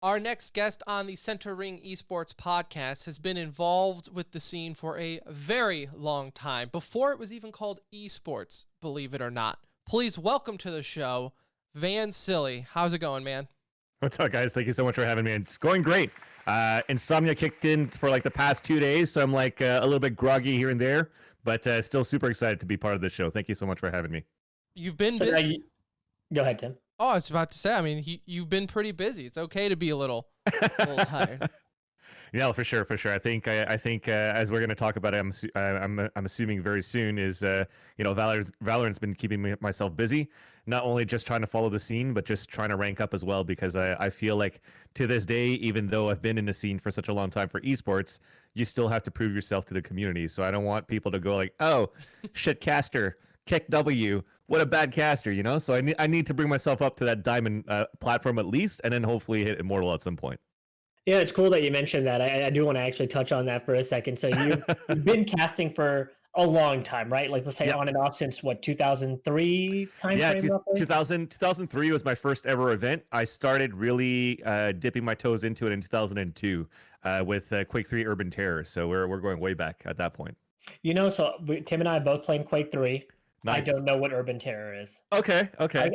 Our next guest on the Center Ring Esports podcast has been involved with the scene for a very long time, before it was even called esports, believe it or not. Please welcome to the show, Vansilli. How's it going, man? What's up, guys? Thank you so much for having me. It's going great. Insomnia kicked in for like the past 2 days, so I'm like a little bit groggy here and there, but still super excited to be part of the show. Thank you so much for having me. You've been busy. Go ahead, Tim. Oh, I was about to say, I mean, you've been pretty busy. It's okay to be a little tired. Yeah, for sure. I think as we're going to talk about it, I'm assuming very soon is Valorant's been keeping myself busy. Not only just trying to follow the scene, but just trying to rank up as well, because I feel like to this day, even though I've been in the scene for such a long time for esports, you still have to prove yourself to the community. So I don't want people to go like, oh, shit caster, kick W, what a bad caster, you know? So I need to bring myself up to that diamond platform at least, and then hopefully hit immortal at some point. Yeah, it's cool that you mentioned that. I do want to actually touch on that for a second. So you've been casting for a long time, right? Like, let's say on and off since what, 2003 time frame? Yeah, 2003 was my first ever event. I started really dipping my toes into it in 2002 with Quake 3 Urban Terror. So we're going way back at that point. You know, so Tim and I both played Quake 3. Nice. I don't know what Urban Terror is. Okay.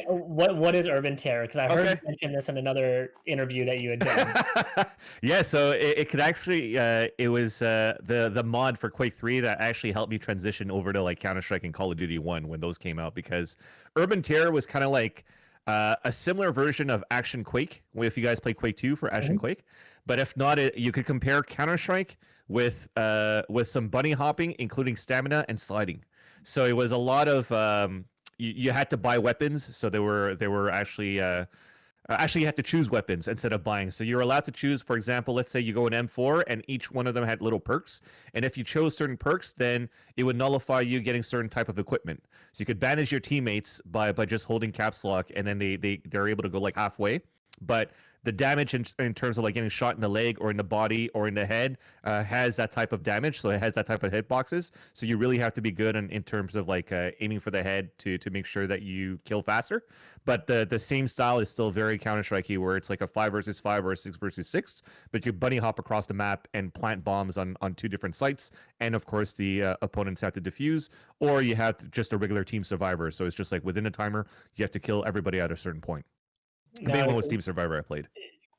What is Urban Terror? Because I heard you mention this in another interview that you had done. Yeah, so it could actually it was the mod for Quake 3 that actually helped me transition over to like Counter-Strike and Call of Duty 1 when those came out, because Urban Terror was kind of like a similar version of Action Quake, if you guys play Quake 2 for Action Quake. But if not, you could compare Counter-Strike with some bunny hopping, including stamina and sliding. So it was a lot of you had to buy weapons. So they were actually you had to choose weapons instead of buying. So you're allowed to choose, for example, let's say you go an M4 and each one of them had little perks. And if you chose certain perks, then it would nullify you getting certain type of equipment. So you could banish your teammates by just holding caps lock, and then they're able to go like halfway. But the damage in terms of like getting shot in the leg or in the body or in the head has that type of damage. So it has that type of hitboxes. So you really have to be good in terms of like aiming for the head to make sure that you kill faster. But the same style is still very Counter-Strike-y, where it's like a 5 versus 5 or a 6 versus 6. But you bunny hop across the map and plant bombs on 2 different sites. And of course, the opponents have to defuse, or you have just a regular team survivor. So it's just like within a timer, you have to kill everybody at a certain point. The main one was Team Survivor I played.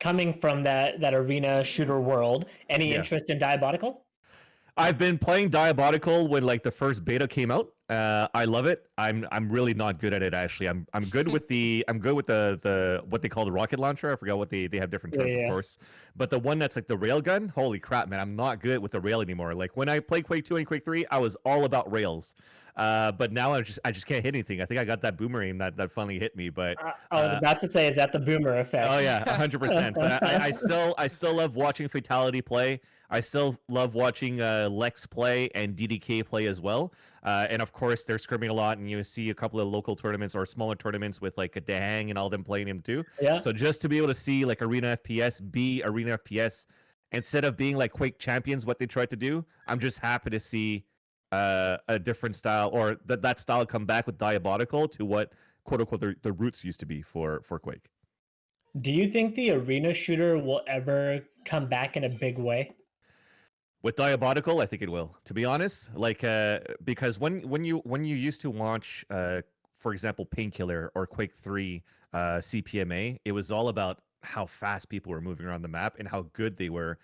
Coming from that arena shooter world, any interest in Diabotical? I've been playing Diabotical when like the first beta came out. I love it. I'm really not good at it actually. I'm good with the what they call the rocket launcher. I forgot what they have different terms, of course. But the one that's like the rail gun, holy crap, man! I'm not good with the rail anymore. Like when I played Quake 2 and Quake 3, I was all about rails. But now I just can't hit anything. I think I got that boomerang that finally hit me. But I was about to say, is that the boomer effect? Oh yeah, 100%. But I still love watching Fatality play. I still love watching Lex play and DDK play as well. And of course, they're scrimming a lot, and you see a couple of local tournaments or smaller tournaments with like a Dahang and all them playing him too. Yeah. So just to be able to see like Arena FPS be Arena FPS instead of being like Quake Champions, what they tried to do, I'm just happy to see a different style, or that style come back with Diabotical to what quote unquote the roots used to be for Quake. Do you think the arena shooter will ever come back in a big way? With Diabotical, I think it will. To be honest, like because when you used to watch, for example, Painkiller or Quake 3 CPMA, it was all about how fast people were moving around the map and how good they were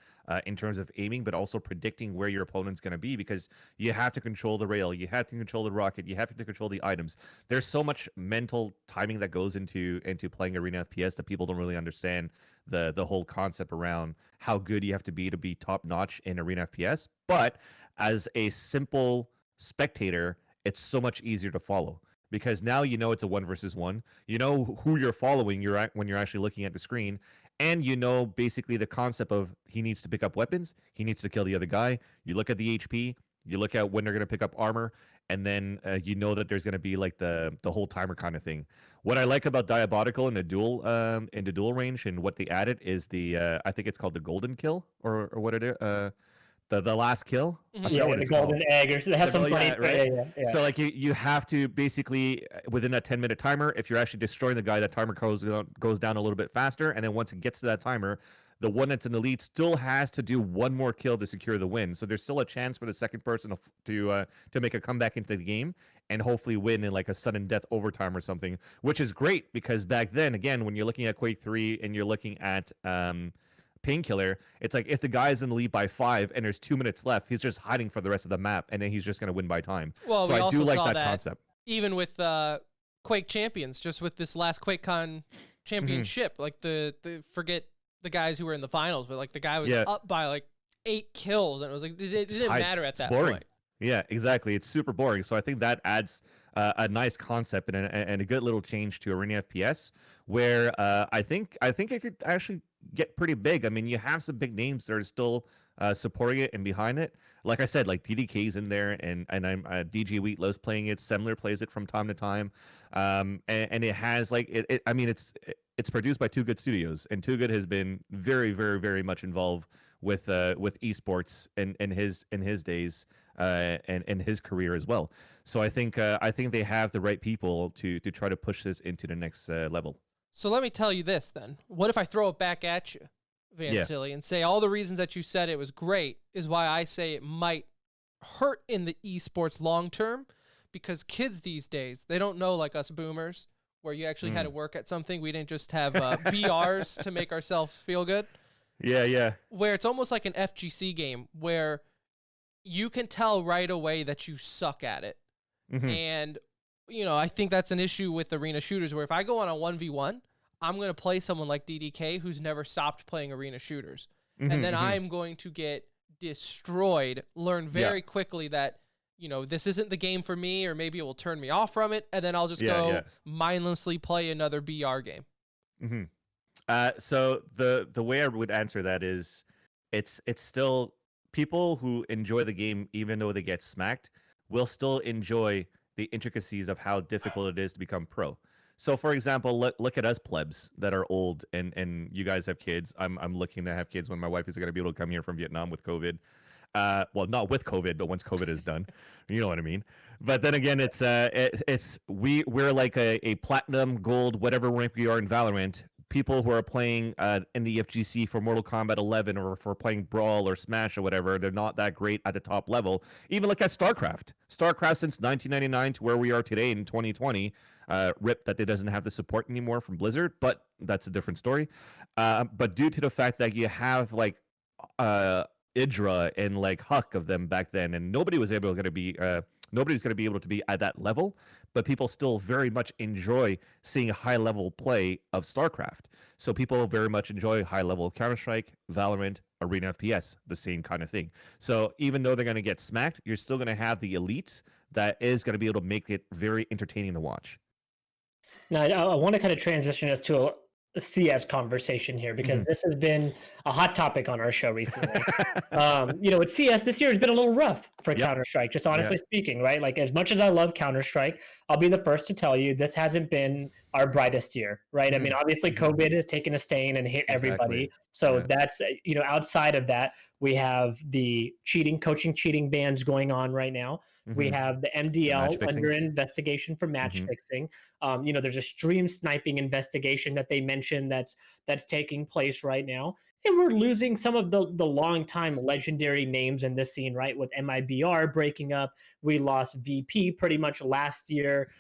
in terms of aiming, but also predicting where your opponent's going to be, because you have to control the rail, you have to control the rocket, you have to control the items. There's so much mental timing that goes into playing Arena FPS that people don't really understand the whole concept around how good you have to be top notch in Arena FPS. But as a simple spectator, it's so much easier to follow, because now you know it's a 1 versus 1. You know who you're following when you're actually looking at the screen, and you know basically the concept of he needs to pick up weapons, he needs to kill the other guy. You look at the HP, you look at when they're going to pick up armor, and then you know that there's going to be like the whole timer kind of thing. What I like about Diabotical in the dual range and what they added is the I think it's called the golden kill or what it is. the last kill. Mhm. I forgot Yeah, what the it's golden called. egg, or they have some funny. Right. Yeah. So like you have to basically within a 10-minute timer, if you're actually destroying the guy, that timer goes down a little bit faster, and then once it gets to that timer, the one that's in the lead still has to do one more kill to secure the win. So there's still a chance for the second person to make a comeback into the game and hopefully win in like a sudden death overtime or something, which is great because back then, again, when you're looking at Quake 3 and you're looking at Painkiller, it's like if the guy's in the lead by 5 and there's 2 minutes left, he's just hiding for the rest of the map, and then he's just going to win by time. Well, So we I also do like saw that concept. even with Quake Champions, just with this last QuakeCon championship, like the forget the guys who were in the finals, but like the guy was up by like 8 kills, and it was like it didn't matter at that point. Yeah, exactly. It's super boring. So I think that adds a nice concept and a good little change to Arena FPS, where I think it could actually get pretty big. I mean, you have some big names that are still supporting it and behind it. Like I said, like DDK's in there, and I'm DJ Wheatlow's playing it. Semler plays it from time to time, and it has like it. I mean, it's produced by Too Good Studios, and Too Good has been very, very, very much involved with esports in his days and in his career as well. So I think they have the right people to try to push this into the next level. So let me tell you this then. What if I throw it back at you, Vansilli, and say all the reasons that you said it was great is why I say it might hurt in the esports long term, because kids these days, they don't know like us boomers where you actually had to work at something. We didn't just have BRs to make ourselves feel good. Yeah. Where it's almost like an FGC game where you can tell right away that you suck at it. Mm-hmm. And, you know, I think that's an issue with arena shooters where if I go on a 1v1, I'm going to play someone like DDK who's never stopped playing arena shooters. And then I'm going to get destroyed, learn very quickly that, you know, this isn't the game for me, or maybe it will turn me off from it. And then I'll just go mindlessly play another BR game. Mm-hmm. So the way I would answer that is it's still people who enjoy the game, even though they get smacked, will still enjoy the intricacies of how difficult it is to become pro. So for example, look at us plebs that are old and you guys have kids. I'm looking to have kids when my wife is going to be able to come here from Vietnam with COVID. Well, not with COVID, but once COVID is done, you know what I mean. But then again, we're like a platinum, gold, whatever rank we are in Valorant. People who are playing in the FGC for Mortal Kombat 11 or for playing Brawl or Smash or whatever, they're not that great at the top level. Even look at StarCraft. StarCraft since 1999 to where we are today in 2020. Rip that it doesn't have the support anymore from Blizzard, but that's a different story. But due to the fact that you have like Idra and like Huck of them back then, and nobody's going to be able to be at that level, but people still very much enjoy seeing a high level play of StarCraft. So people very much enjoy high level Counter-Strike, Valorant, Arena FPS, the same kind of thing. So even though they're going to get smacked, you're still going to have the elites that is going to be able to make it very entertaining to watch. Now, I want to kind of transition us to a CS conversation here, because this has been a hot topic on our show recently. You know, with CS this year has been a little rough for Counter-Strike, just honestly speaking, right? Like, as much as I love Counter-Strike, I'll be the first to tell you this hasn't been our brightest year, right? I mean, obviously COVID has taken a stain and hit everybody. So that's, you know, outside of that, we have the coaching cheating bans going on right now. We have the MDL under investigation for match fixing. You know, there's a stream sniping investigation that they mentioned that's taking place right now. And we're losing some of the longtime legendary names in this scene, right? With MIBR breaking up, we lost VP pretty much last year.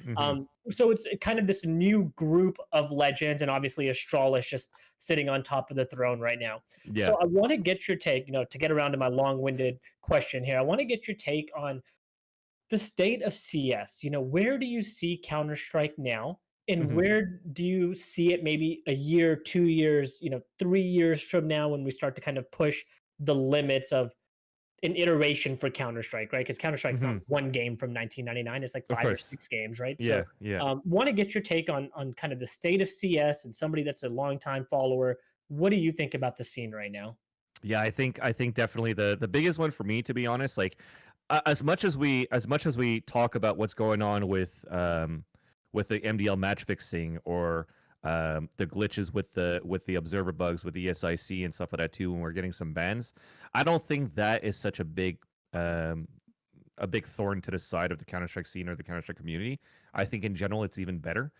So it's kind of this new group of legends, and obviously Astral is just sitting on top of the throne right now. So I want to get your take, you know, to get around to my long-winded question here. I want to get your take on the state of CS. You know, where do you see Counter-Strike now? And where do you see it maybe a year, 2 years, you know, 3 years from now, when we start to kind of push the limits of an iteration for Counter-Strike, right? Because Counter-Strike's not one game from 1999. It's like 5 or 6 games, right? Want to get your take on kind of the state of CS, and somebody that's a longtime follower. What do you think about the scene right now? Yeah, I think definitely the biggest one for me, to be honest, like as much as we talk about what's going on with the MDL match fixing or the glitches with the observer bugs with the ESIC and stuff like that too, when we're getting some bans. I don't think that is such um, a big thorn to the side of the Counter-Strike scene or the Counter-Strike community. I think in general it's even better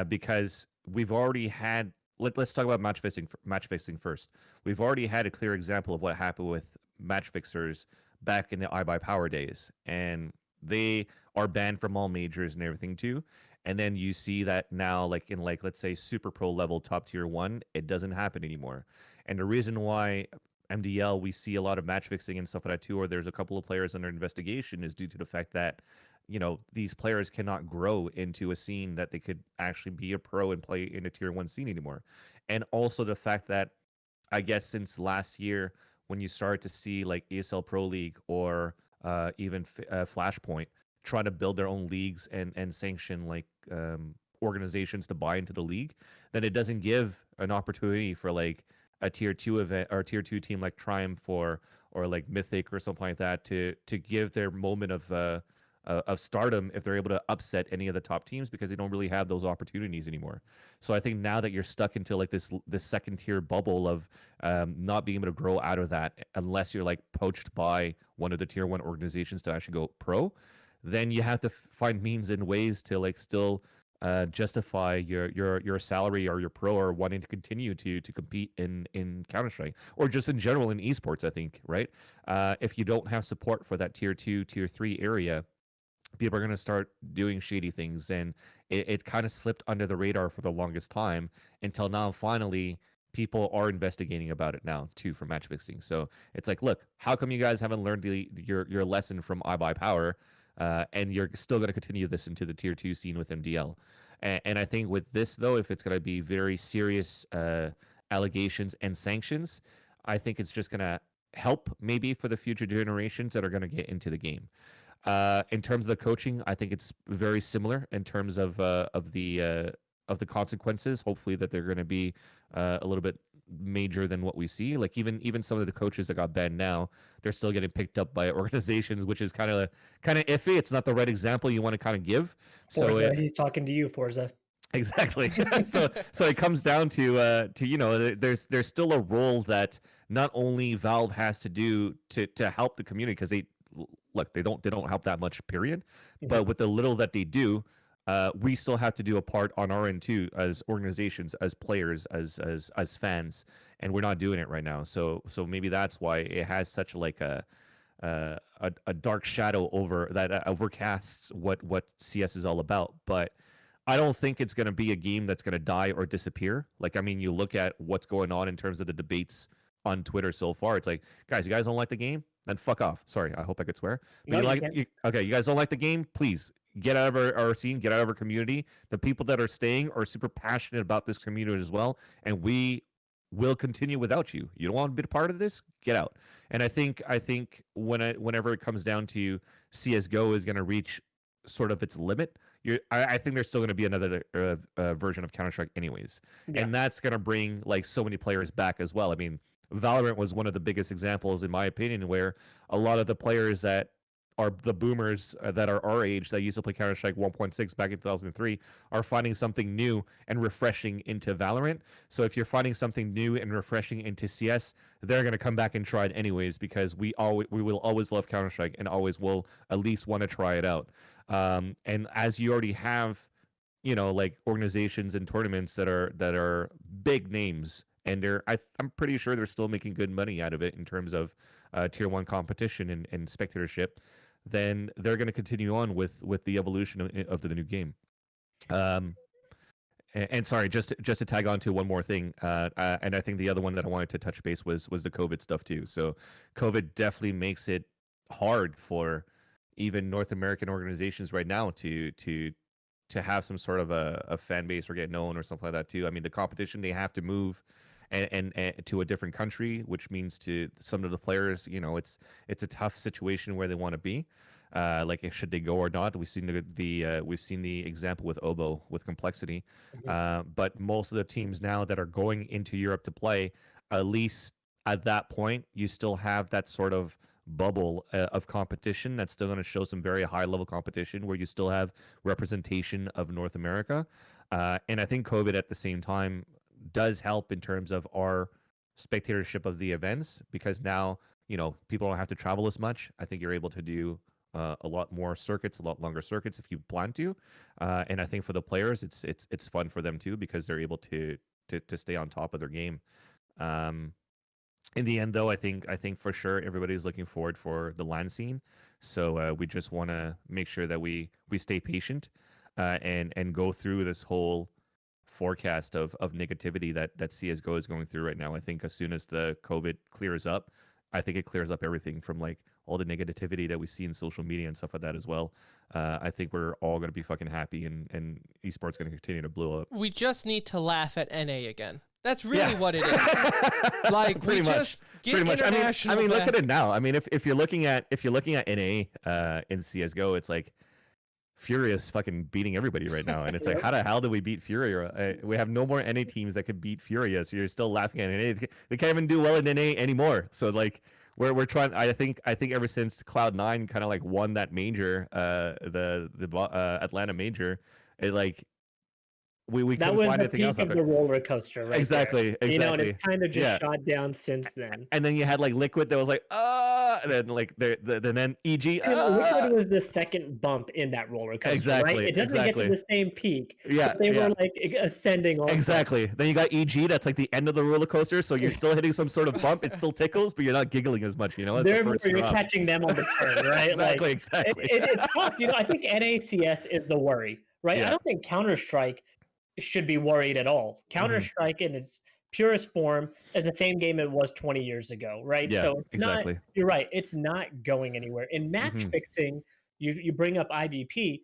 because we've already had. Let's talk about match fixing first. We've already had a clear example of what happened with match fixers back in the iBuyPower days, and they are banned from all majors and everything too. And then you see that now, like in let's say super pro level top tier one, it doesn't happen anymore. And the reason why MDL we see a lot of match fixing and stuff like that too, or there's a couple of players under investigation, is due to the fact that these players cannot grow into a scene that they could actually be a pro and play in a tier one scene anymore. And also the fact that I guess since last year, when you start to see like ESL Pro League or even Flashpoint trying to build their own leagues and sanction like organizations to buy into the league, then it doesn't give an opportunity for like a tier two event or tier two team like Triumph or like Mythic or something like that to give their moment of stardom if they're able to upset any of the top teams, because they don't really have those opportunities anymore. So I think now that you're stuck into like this second tier bubble of not being able to grow out of that unless you're like poached by one of the tier one organizations to actually go pro, then you have to find means and ways to like still justify your salary or your pro or wanting to continue to compete in Counter-Strike or just in general in esports. I think, right? If you don't have support for that tier 2, tier 3 area, people are going to start doing shady things, and it kind of slipped under the radar for the longest time until now finally people are investigating about it now too for match fixing. So it's like, look, how come you guys haven't learned your lesson from iBuyPower, and you're still going to continue this into the tier 2 scene with MDL? And I think with this though, if it's going to be very serious allegations and sanctions, I think it's just going to help maybe for the future generations that are going to get into the game. In terms of the coaching, I think it's very similar in terms of the consequences. Hopefully, that they're going to be a little bit major than what we see. Like even some of the coaches that got banned now, they're still getting picked up by organizations, which is kind of iffy. It's not the right example you want to kind of give. Forza, he's talking to you, Forza. Exactly. so it comes down to there's still a role that not only Valve has to do to help the community, because they don't help that much, period. Mhm. But with the little that they do, we still have to do a part on our end too, as organizations, as players, as fans, and we're not doing it right now. So maybe that's why it has such like a dark shadow over that overcasts what CS is all about. But I don't think it's going to be a game that's going to die or disappear. Like, I mean, you look at what's going on in terms of the debates on Twitter so far. It's like, guys, you guys don't like the game? Then fuck off. Sorry, I hope I could swear. But No, okay, you guys don't like the game? Please get out of our scene, get out of our community. The people that are staying are super passionate about this community as well, and we will continue without you. You don't want to be a part of this? Get out. And I think whenever it comes down to CS:GO is going to reach sort of its limit, I think there's still going to be another version of Counter-Strike anyways. Yeah. And that's going to bring like so many players back as well. I mean, Valorant was one of the biggest examples, in my opinion, where a lot of the players that are the boomers that are our age that used to play Counter-Strike 1.6 back in 2003 are finding something new and refreshing into Valorant. So if you're finding something new and refreshing into CS, they're going to come back and try it anyways, because we will always love Counter-Strike and always will at least want to try it out. And as you already have, like organizations and tournaments that are big names, and I'm pretty sure they're still making good money out of it in terms of tier 1 competition and spectatorship, then they're going to continue on with the evolution of the new game. And sorry, just to tag on to one more thing, and I think the other one that I wanted to touch base was the COVID stuff too. So COVID definitely makes it hard for even North American organizations right now to have some sort of a fan base or get known or something like that too. I mean, the competition, they have to move and to a different country, which means to some of the players, it's a tough situation where they want to be. Like, should they go or not? We've seen the example with Obo with Complexity, but most of the teams now that are going into Europe to play, at least at that point, you still have that sort of bubble of competition that's still going to show some very high level competition where you still have representation of North America. And I think COVID at the same time does help in terms of our spectatorship of the events, because now, people don't have to travel as much. I think you're able to do a lot more circuits, a lot longer circuits if you plan to. And I think for the players, it's fun for them too, because they're able to stay on top of their game. In the end, though, I think for sure everybody's looking forward for the LAN scene. So we just want to make sure that we stay patient and go through this whole forecast of negativity that CSGO is going through right now. I think as soon as the COVID clears up, I think it clears up everything from like all the negativity that we see in social media and stuff like that as well. I think we're all going to be fucking happy, and esports going to continue to blow up. We just need to laugh at NA again. That's really what it is. Like pretty we much. just get international. I mean, look at it now. I mean, if you're looking at NA in CS:GO, it's like Furious fucking beating everybody right now, and it's like, how the hell do we beat Furia? We have no more NA teams that could beat Furia, so you're still laughing at NA. They can't even do well in NA anymore. So like, we're trying. I think ever since Cloud9 kind of like won that major, the Atlanta major, it like. We that couldn't was find the anything peak else of the roller coaster, right? Exactly. There. And it's kind of just shot down since then. And then you had like Liquid that was like, and then like then EG. Liquid was the second bump in that roller coaster, right? It doesn't get to the same peak. Yeah, but they were like ascending. Also. Exactly. Then you got EG. That's like the end of the roller coaster, so you're still hitting some sort of bump. It still tickles, but you're not giggling as much. As you're drop. catching them on the turn, right? Exactly. It's tough. I think NACS is the worry, right? I don't think Counter-Strike should be worried at all. Counter-Strike in its purest form is the same game it was 20 years ago, right? Yeah, so it's exactly. not, you're right, it's not going anywhere. In match fixing, you bring up IBP,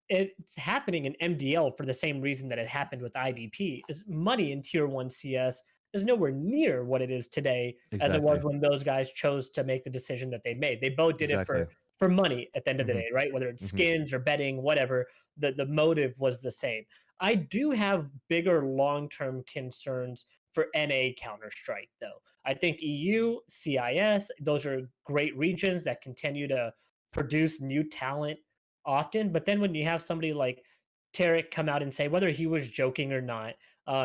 it's happening in MDL for the same reason that it happened with IBP. Is money in tier 1 CS is nowhere near what it is today as it was when those guys chose to make the decision that they made. They both did it for money at the end of the day, right? Whether it's skins or betting, whatever, the motive was the same. I do have bigger long-term concerns for NA Counter-Strike, though. I think EU, CIS, those are great regions that continue to produce new talent often. But then when you have somebody like Tarek come out and say, whether he was joking or not,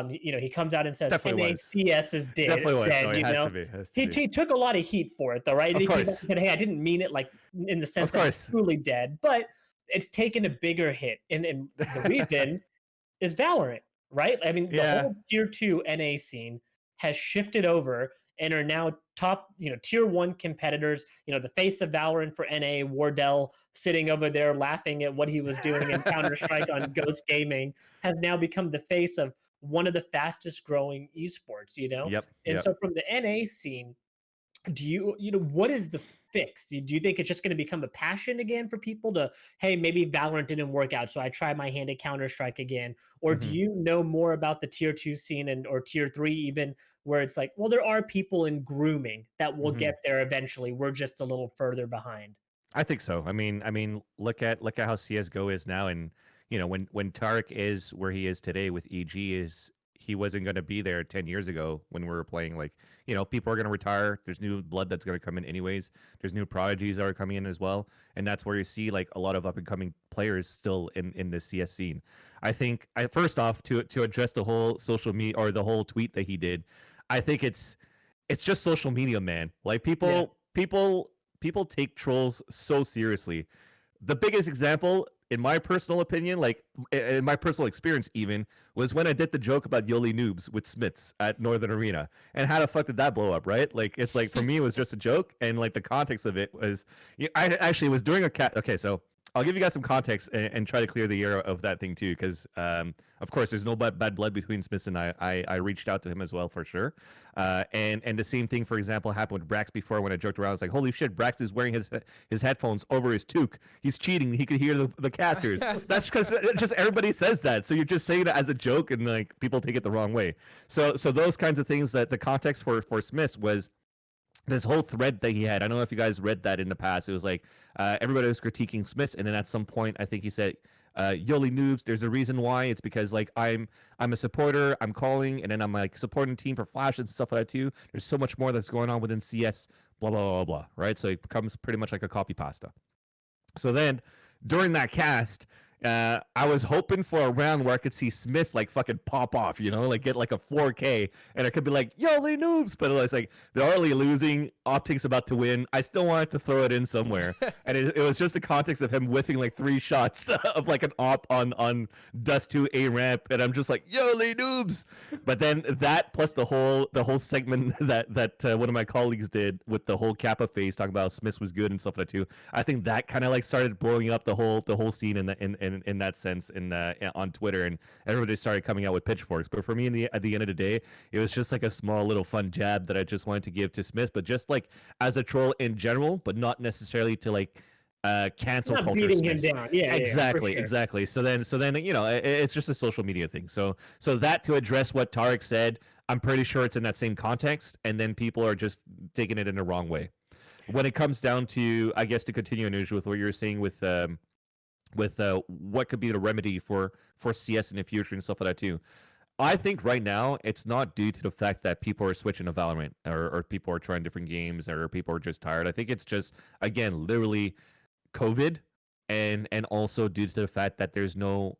he comes out and says, NACS is dead. Definitely was. No, it has to be. He took a lot of heat for it, though, right? Of course. He said, hey, I didn't mean it like in the sense that it's truly dead. But it's taken a bigger hit. And the reason is Valorant, right? I mean, the whole tier 2 NA scene has shifted over and are now top, tier 1 competitors. The face of Valorant for NA, Wardell, sitting over there laughing at what he was doing in Counter-Strike on Ghost Gaming, has now become the face of one of the fastest growing esports, And so from the NA scene, what is the fix? Do you think it's just going to become a passion again for people to, hey, maybe Valorant didn't work out, so I try my hand at Counter-Strike again? Or do you know more about the tier 2 scene or tier 3 even, where it's like, well, there are people in grooming that will get there eventually. We're just a little further behind. I think so. I mean, look at how CS:GO is now, and when Tarek is where he is today with EG he wasn't going to be there 10 years ago when we were playing. Like, people are going to retire. There's new blood that's going to come in anyways. There's new prodigies that are coming in as well. And that's where you see like a lot of up and coming players still in the CS scene. I think first off, to address the whole social media or the whole tweet that he did, I think it's just social media, man. Like people take trolls so seriously. The biggest example, in my personal opinion, like in my personal experience even, was when I did the joke about Yoli noobs with Smiths at Northern Arena. And how the fuck did that blow up, right? Like, it's like, for me, it was just a joke. And like the context of it was, I actually was doing okay, so I'll give you guys some context and try to clear the air of that thing too, because of course there's no bad blood between Smiths and I reached out to him as well for sure, and the same thing, for example, happened with Brax before when I joked around. I was like, holy shit, Brax is wearing his headphones over his toque. He's cheating. He could hear the casters. That's because just everybody says that, so you're just saying it as a joke and like people take it the wrong way. So those kinds of things, that the context for Smiths was this whole thread that he had. I don't know if you guys read that in the past. It was like everybody was critiquing Smiths, and then at some point, I think he said, "Yoli noobs." There's a reason why. It's because like I'm a supporter. I'm calling, and then I'm like supporting the team for Flash and stuff like that too. There's so much more that's going on within CS. Blah blah blah blah. Right. So it becomes pretty much like a copy pasta. So then during that cast, I was hoping for a round where I could see Smith like fucking pop off, like get like a 4K, and I could be like, "Yo, they noobs!" But it's like they're already losing. Optic's about to win. I still wanted to throw it in somewhere, and it was just the context of him whiffing like 3 shots of like an op on Dust 2 A ramp, and I'm just like, "Yo, they noobs!" But then that plus the whole segment that one of my colleagues did with the whole Kappa phase talking about how Smith was good and stuff like that too. I think that kind of like started blowing up the whole scene in that sense on Twitter, and everybody started coming out with pitchforks. But for me, at the end of the day, it was just like a small little fun jab that I just wanted to give to Smith, but just like as a troll in general, but not necessarily to like cancel Not culture. beating him down. Yeah, exactly, sure. exactly. So then it's just a social media thing. So that to address what Tarek said, I'm pretty sure it's in that same context, and then people are just taking it in the wrong way. When it comes down to, I guess, to continue Anuj with what you were saying with what could be the remedy for CS in the future and stuff like that too. I think right now it's not due to the fact that people are switching to Valorant or people are trying different games or people are just tired. I think it's just, again, literally COVID and also due to the fact that there's no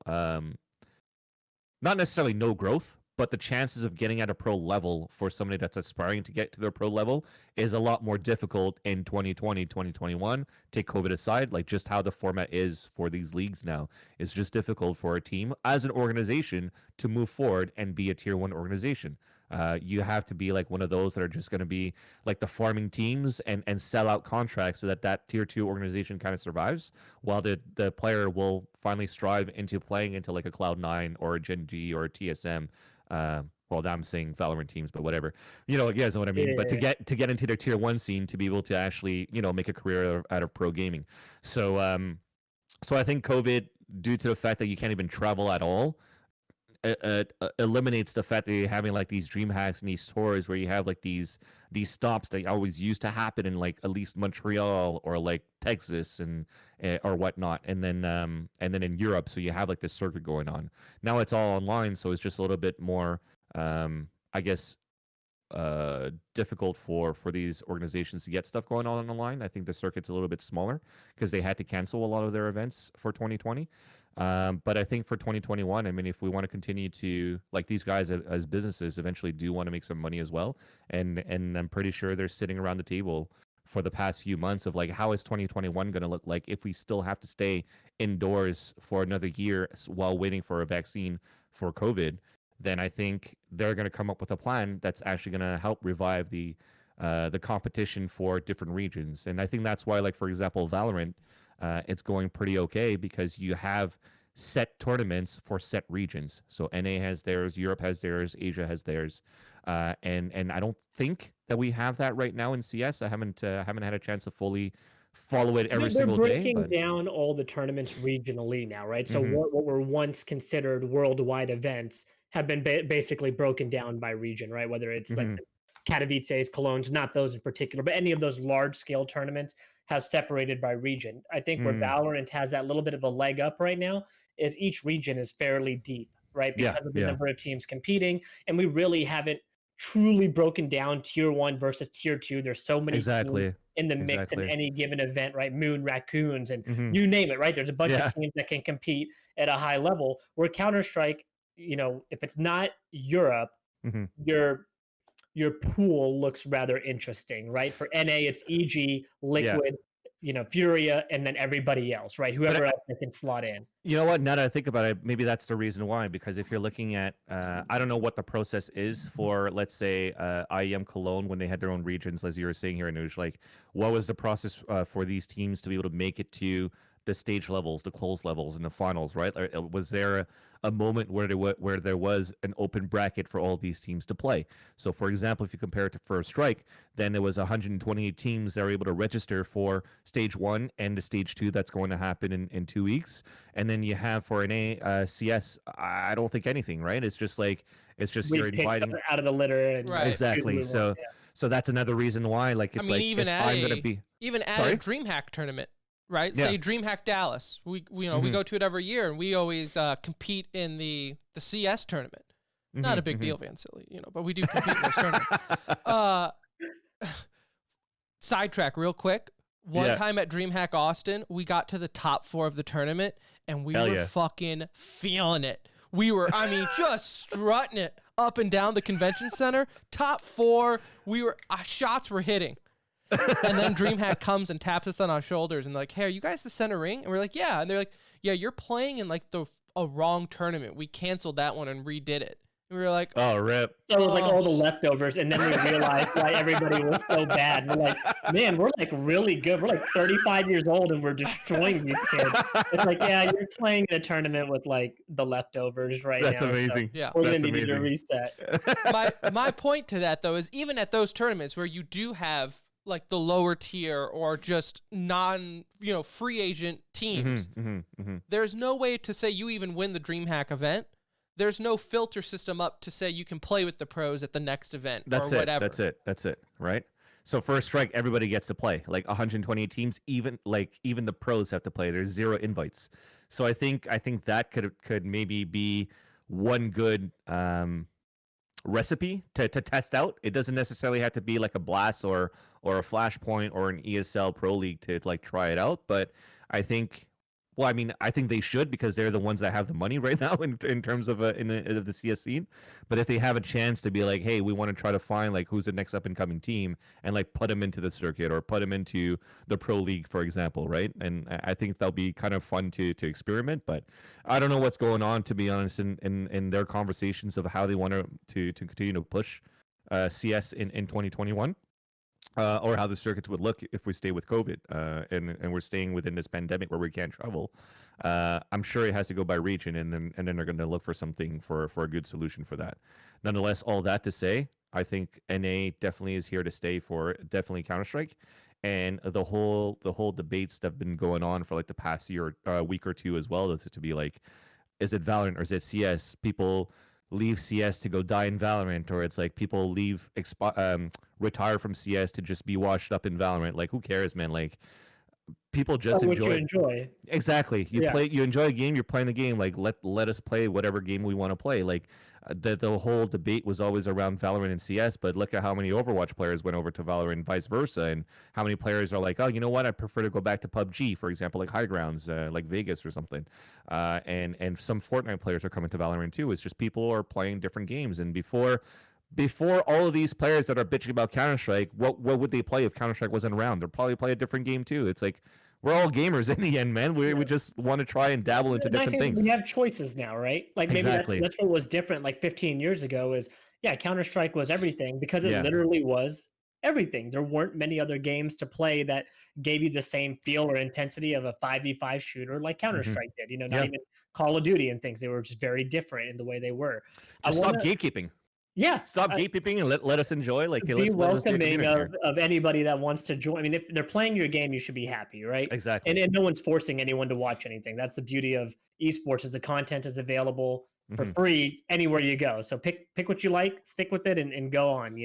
not necessarily no growth, but the chances of getting at a pro level for somebody that's aspiring to get to their pro level is a lot more difficult in 2020, 2021. Take COVID aside, like just how the format is for these leagues now, it's just difficult for a team as an organization to move forward and be a tier 1 organization. You have to be like one of those that are just going to be like the farming teams and sell out contracts so that tier 2 organization kind of survives, while the player will finally strive into playing into like a Cloud9 or a Gen G or a TSM. Well, I'm saying Valorant teams, but whatever. You guys know what I mean. Yeah. But to get into their tier 1 scene, to be able to actually, make a career out of pro gaming. So I think COVID, due to the fact that you can't even travel at all, eliminates the fact that you're having like these dream hacks and these tours where you have like these stops that always used to happen in like at least Montreal or like Texas and or whatnot, and then in Europe, so you have like this circuit going on. Now it's all online, so it's just a little bit more I guess difficult for these organizations to get stuff going on online. I think the circuit's a little bit smaller because they had to cancel a lot of their events for 2020. But I think for 2021, I mean, if we want to continue to, like, these guys as businesses eventually do want to make some money as well, and I'm pretty sure they're sitting around the table for the past few months of like, how is 2021 going to look like if we still have to stay indoors for another year while waiting for a vaccine for COVID? Then I think they're going to come up with a plan that's actually going to help revive the competition for different regions. And I think that's why, like, for example, Valorant, it's going pretty okay because you have set tournaments for set regions. So NA has theirs, Europe has theirs, Asia has theirs, and I don't think that we have that right now in CS. I haven't had a chance to fully follow it every single day. They're breaking down all the tournaments regionally now, right? So what were once considered worldwide events have been basically broken down by region, right? Whether it's like the Katowice's, Cologne's, not those in particular, but any of those large scale tournaments have separated by region. I think where Valorant has that little bit of a leg up right now is each region is fairly deep, right? Because of the number of teams competing. And we really haven't truly broken down tier 1 versus tier 2. There's so many teams in the mix in any given event, right? Moon, Raccoons, and you name it, right? There's a bunch of teams that can compete at a high level. Where Counter-Strike, if it's not Europe, your pool looks rather interesting, right? For NA, it's EG, Liquid, Furia, and then everybody else, right? Whoever else that can slot in. You know what? Now that I think about it, maybe that's the reason why. Because if you're looking at, I don't know what the process is for, let's say, IEM Cologne when they had their own regions, as you were saying here, Anuj. Like, what was the process for these teams to be able to make it to the stage levels, the close levels, and the finals, right? Was there a moment where there was an open bracket for all these teams to play? So, for example, if you compare it to First Strike, then there was 128 teams that were able to register for Stage 1 and the Stage 2 that's going to happen in 2 weeks. And then you have for an CS, I don't think anything, right? It's just you're inviting out of the litter. And exactly. So that's another reason why, like, it's even at a DreamHack tournament. Right? Yeah. Say DreamHack Dallas. We go to it every year, and we always compete in the CS tournament. Not a big deal, Vansilli, but we do compete in those tournaments. Sidetrack real quick. One time at DreamHack Austin, we got to the top 4 of the tournament, and we were fucking feeling it. We were, I mean, just strutting it up and down the convention center. Top 4, we were, our shots were hitting. And then DreamHack comes and taps us on our shoulders and like, hey, are you guys the center ring? And we're like, yeah. And they're like, yeah, you're playing in like a wrong tournament. We canceled that one and redid it. And we were like, oh, rip. So it was like all the leftovers, and then we realized why everybody was so bad. We're like, man, we're like really good. We're like 35 years old, and we're destroying these kids. It's like, yeah, you're playing in a tournament with like the leftovers right now. That's amazing. So yeah, we're gonna need to reset. My point to that though is even at those tournaments where you do have like the lower tier or just free agent teams, there's no way to say you even win the DreamHack event. There's no filter system up to say you can play with the pros at the next event or whatever. That's it. Right. So First Strike, everybody gets to play. Like 128 teams, even the pros have to play. There's 0 invites. So I think that could maybe be one good recipe to test out. It doesn't necessarily have to be like a Blast or a Flashpoint or an ESL Pro League to like try it out. But I think. Well, I mean, I think they should because they're the ones that have the money right now in terms of the CS scene. But if they have a chance to be like, hey, we want to try to find like who's the next up and coming team and like put them into the circuit or put them into the Pro League, for example, right? And I think that'll be kind of fun to experiment. But I don't know what's going on, to be honest, in their conversations of how they want to continue to push CS in 2021. Or how the circuits would look if we stay with COVID and we're staying within this pandemic where we can't travel. I'm sure it has to go by region, and then they're going to look for something for a good solution for that. Nonetheless, all that to say, I think NA definitely is here to stay for definitely Counter-Strike, and the whole debates that have been going on for like the past week or two as well, to be like, is it Valorant or is it CS? People leave CS to go die in Valorant, or it's like people leave retire from CS to just be washed up in Valorant. Like, who cares, man? Like, people just enjoy. Exactly. You enjoy a game, you're playing the game. Like, let us play whatever game we want to play. Like, the whole debate was always around Valorant and CS, but look at how many Overwatch players went over to Valorant and vice versa, and how many players are like, oh, you know what, I prefer to go back to PUBG, for example, like High Grounds, like Vegas or something. And some Fortnite players are coming to Valorant too. It's just people are playing different games. And before all of these players that are bitching about Counter-Strike, what would they play if Counter-Strike wasn't around? They'll probably play a different game too. It's like, we're all gamers in the end, man. We just want to try and dabble into different things. We have choices now, right? Like maybe that's what was different like 15 years ago is, Counter-Strike was everything because it literally was everything. There weren't many other games to play that gave you the same feel or intensity of a 5v5 shooter like Counter-Strike did. Not even Call of Duty and things. They were just very different in the way they were. Stop gatekeeping. Yeah. Stop gatekeeping and let us enjoy. Like, be welcoming of anybody that wants to join. I mean, if they're playing your game, you should be happy, right? Exactly. And no one's forcing anyone to watch anything. That's the beauty of esports, is the content is available for free anywhere you go. So pick what you like, stick with it, and go on,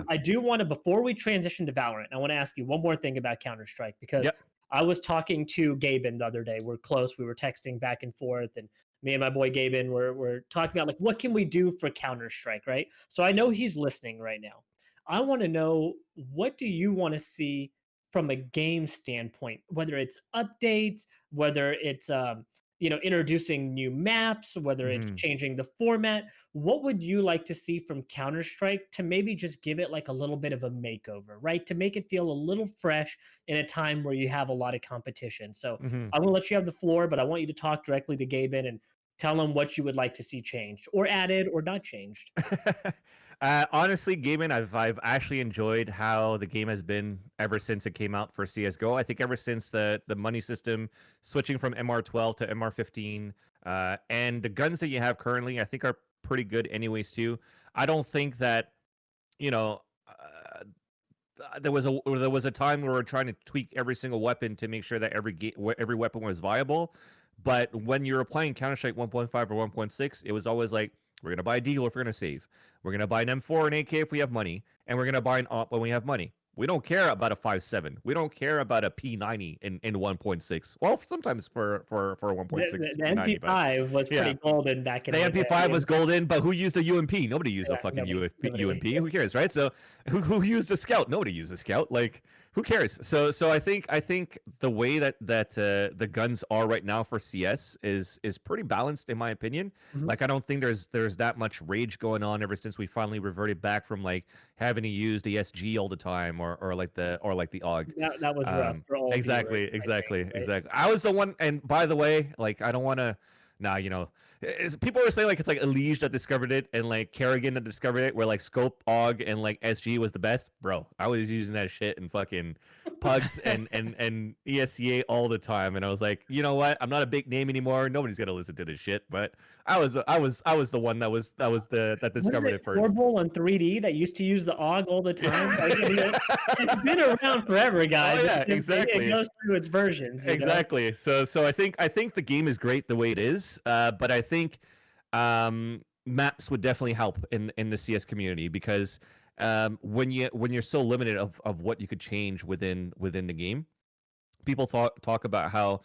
I do want to, before we transition to Valorant, I want to ask you one more thing about Counter-Strike, because I was talking to Gaben the other day. We're close. We were texting back and forth, and me and my boy Gaben were talking about, like, what can we do for Counter-Strike, right? So I know he's listening right now. I want to know, what do you want to see from a game standpoint, whether it's updates, whether it's introducing new maps, whether it's changing the format. What would you like to see from Counter-Strike to maybe just give it like a little bit of a makeover, right? To make it feel a little fresh in a time where you have a lot of competition. So I will let you have the floor, but I want you to talk directly to Gaben and tell him what you would like to see changed or added or not changed. Honestly, Gaben, I've actually enjoyed how the game has been ever since it came out for CSGO. I think ever since the money system switching from MR12 to MR15, and the guns that you have currently, I think are pretty good anyways too. I don't think that, there was a time where we were trying to tweak every single weapon to make sure that every weapon was viable. But when you were playing Counter-Strike 1.5 or 1.6, it was always like, we're going to buy a deagle if we're going to save. We're going to buy an M4 and AK if we have money. And we're going to buy an AWP when we have money. We don't care about a 5.7. We don't care about a P90 in 1.6. Well, sometimes for a 1.6. The MP5 was pretty golden back in the day. The MP5 was golden, but who used a UMP? Nobody used a fucking UMP. Who cares, right? So who used a Scout? Nobody used a Scout. Like, Who cares? So I think the way that the guns are right now for CS is pretty balanced in my opinion. Mhm. Like I don't think there's that much rage going on ever since we finally reverted back from like having to use the SG all the time or like the AUG. That was rough for all viewers, Exactly, I think, exactly, right? exactly. I was the one, and by the way, like I don't want to. Nah, people were saying like it's like Elige that discovered it and like Kerrigan that discovered it, where like Scope, AUG, and like SG was the best. Bro, I was using that shit in fucking Pugs and ESCA all the time, and I was like, you know what? I'm not a big name anymore. Nobody's gonna listen to this shit. But I was the one that Wasn't discovered it it first. Floorball on 3D that used to use the AUG all the time? Like, I mean, it's been around forever, guys. Oh yeah, It exactly. goes through its versions, you know? Exactly. So I think the game is great the way it is. But I think maps would definitely help in the CS community because when you're so limited of what you could change within the game, people talk about how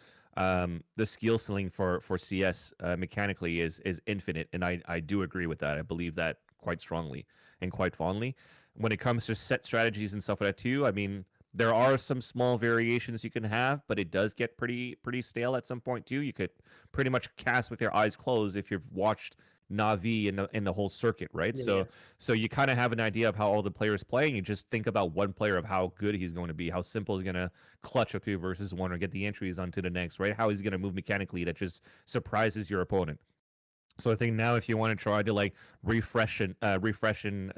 the skill ceiling for CS mechanically is infinite, and I do agree with that. I believe that quite strongly and quite fondly. When it comes to set strategies and stuff like that too, I mean, there are some small variations you can have, but it does get pretty stale at some point too. You could pretty much cast with your eyes closed if you've watched Navi in the whole circuit, right? Yeah, yeah. So you kind of have an idea of how all the players play, and you just think about one player of how good he's going to be, how simple he's going to clutch a 3 versus 1 or get the entries onto the next, right? How he's going to move mechanically that just surprises your opponent. So I think now if you want to try to like refreshen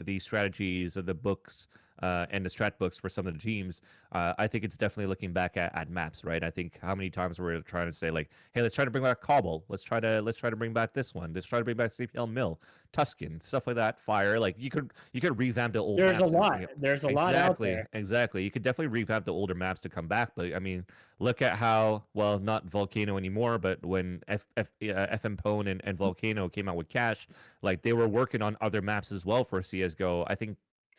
the strategies of the books and the strat books for some of the teams, I think it's definitely looking back at maps, right? I think how many times we're trying to say like, hey, let's try to bring back Cobble, let's try to bring back this one, let's try to bring back CPL Mill, Tuscan, stuff like that. Fire, like you could revamp the old There's a maps. And lot. bring it. There's a lot out Exactly, there. exactly. You could definitely revamp the older maps to come back, but I mean, look at how well not Volcano anymore, but when FM Pone and Volcano came out with Cash, like they were working on other maps as well for CS:GO. I think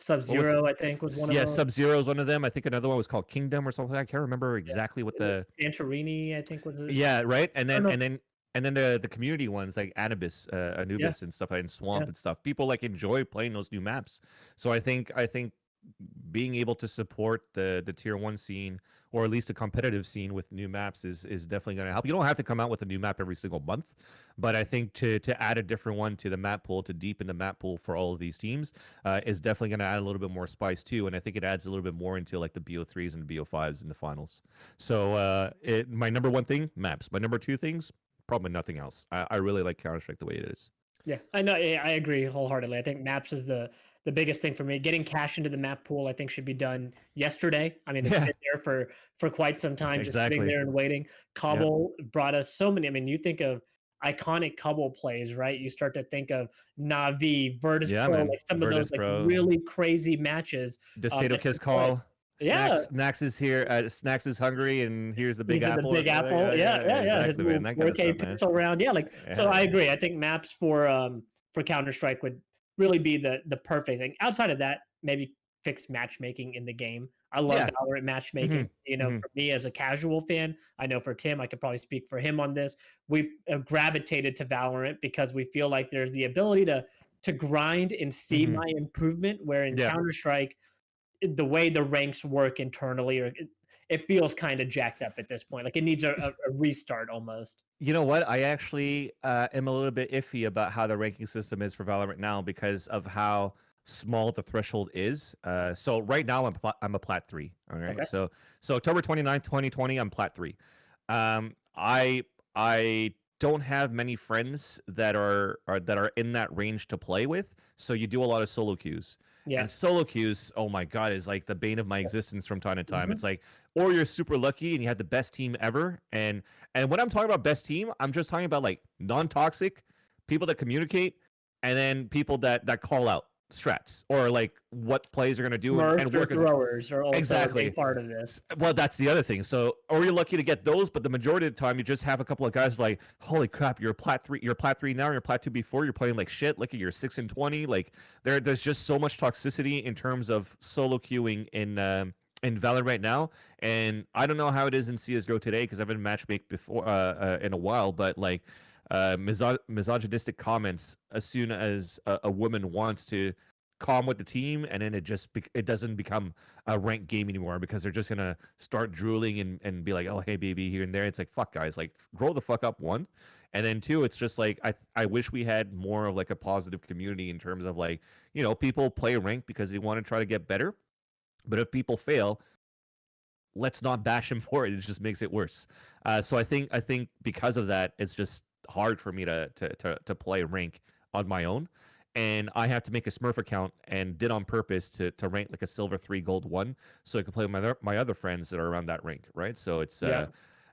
what was Sub-Zero, I think, was one of yeah, them. Sub Zero is one of them. I think another one was called Kingdom or something. I can't remember Yeah. exactly what Is it the Santorini, I think, was it? yeah, right. And I don't then know. the community ones like Yeah, Anubis and stuff like and Swamp yeah. and stuff. People like enjoy playing those new maps. So I think being able to support the tier 1 scene or at least a competitive scene with new maps is definitely going to help. You don't have to come out with a new map every single month, but I think to add a different one to the map pool to deepen the map pool for all of these teams is definitely going to add a little bit more spice too, and I think it adds a little bit more into like the BO3s and BO5s in the finals. So my number one thing, maps. My number two things, probably nothing else. I really like Counter-Strike the way it is. Yeah, I know. I agree wholeheartedly. I think maps is the biggest thing for me. Getting cash into the map pool, I think, should be done yesterday. I mean, it's Yeah, been there for quite some time, just sitting exactly. there and waiting. Yeah, Cobble brought us so many. I mean, you think of iconic Cobble plays, right? You start to think of Navi, Virtus yeah, Pro, man. like some of those Virtus like Pro, really crazy matches Desato that Kiss took place. Call. Yeah, Snacks is here. Snacks is hungry, and here's the Big he's in the Apple. Big Apple. Yeah, yeah, yeah. His Exactly, man. little That kind of 4K stuff, man. pistol round. Yeah, like so. I Yeah, agree. I think maps for Counter Strike would really be the perfect thing. Outside of that, maybe fix matchmaking in the game. I love yeah. Valorant matchmaking. Hmm. For me as a casual fan, I know for Tim, I could probably speak for him on this. We have gravitated to Valorant because we feel like there's the ability to grind and see Hmm. my improvement. Where in Yeah. Counter Strike, the way the ranks work internally, or it feels kind of jacked up at this point. Like it needs a restart almost. You know what? I actually am a little bit iffy about how the ranking system is for Valorant now because of how small the threshold is. So right now I'm a plat 3. All right. Okay. So October 29th, 2020, I'm plat 3. I don't have many friends that are in that range to play with. So you do a lot of solo queues. Yeah. And solo queues, oh my god, is like the bane of my existence from time to time. Mhm. It's like, or you're super lucky and you have the best team ever. And when I'm talking about best team, I'm just talking about like non-toxic people that communicate, and then people that call out strats or like what plays are going to do and Smurfs or work as throwers are also a exactly. big part of this. Well, that's the other thing. So, or you're lucky to get those, but the majority of the time, you just have a couple of guys like, holy crap, you're plat 3, you're plat 3 now, you're plat 2 before, you're playing like shit. Look at your 6 and 20. Like there's just so much toxicity in terms of solo queuing in Valorant right now, and I don't know how it is in CS:GO today because I've been matchmake before in a while, but like misogynistic comments as soon as a woman wants to calm with the team, and then it doesn't become a ranked game anymore because they're just gonna start drooling and be like, oh hey baby here and there. It's like, fuck guys, like grow the fuck up, one. And then two, it's just like I wish we had more of like a positive community in terms of like, people play ranked because they want to try to get better. But if people fail, let's not bash them for it. It just makes it worse. So I think because of that, it's just hard for me to play rank on my own. And I have to make a Smurf account, and did on purpose to rank like a silver 3, gold 1, so I can play with my other friends that are around that rank, right? So it's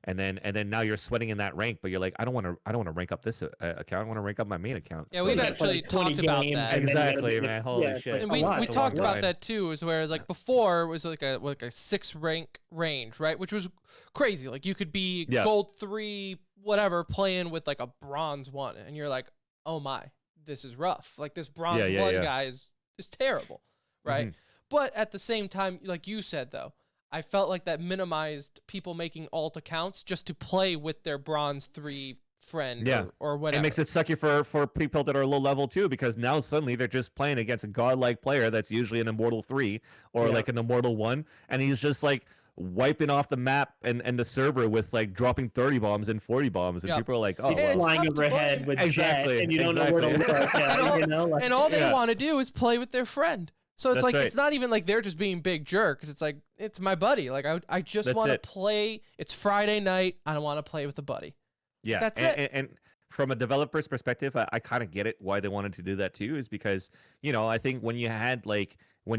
and then now you're sweating in that rank, but you're like, I don't want to rank up this account. I want to rank up my main account. Yeah, so we've actually talked about that. Exactly, man. Holy shit! And we talked about that too. Is where like before it was like a 6 rank range, right? Which was crazy. Like you could be gold 3, whatever, playing with like a bronze 1, and you're like, oh my, this is rough. Like this bronze 1 guy is terrible, right? But at the same time, like you said though, I felt like that minimized people making alt accounts just to play with their bronze 3 friend or whatever. It makes it sucky for people that are low level too, because now suddenly they're just playing against a godlike player that's usually an immortal 3 or like an immortal 1, and he's just like wiping off the map and the server with like dropping 30 bombs and 40 bombs, and people are like, oh, well. Flying overhead with jet, and you don't know where to look. And all they want to do is play with their friend. So it's it's not even like they're just being big jerks. It's like, it's my buddy. Like I just want to play. It's Friday night. I don't want to play with a buddy. Yeah, that's it. And from a developer's perspective, I kind of get it why they wanted to do that too, is because, I think when you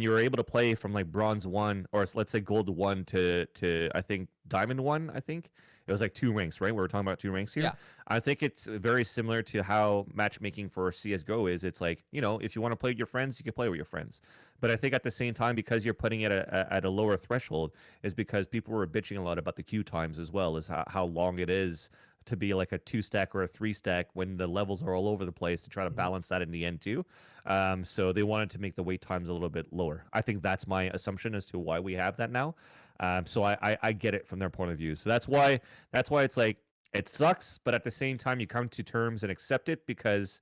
were able to play from like bronze 1, or let's say gold 1 to I think diamond 1, I think it was like 2 ranks, right? We were talking about 2 ranks here. Yeah. I think it's very similar to how matchmaking for CSGO is. It's like, if you want to play with your friends, you can play with your friends. But I think at the same time, because you're putting it at a lower threshold, is because people were bitching a lot about the queue times as well, as how long it is to be like a 2 stack or a 3 stack when the levels are all over the place, to try to balance that in the end too. So they wanted to make the wait times a little bit lower. I think that's my assumption as to why we have that now. So I get it from their point of view. So that's why it's like, it sucks, but at the same time you come to terms and accept it, because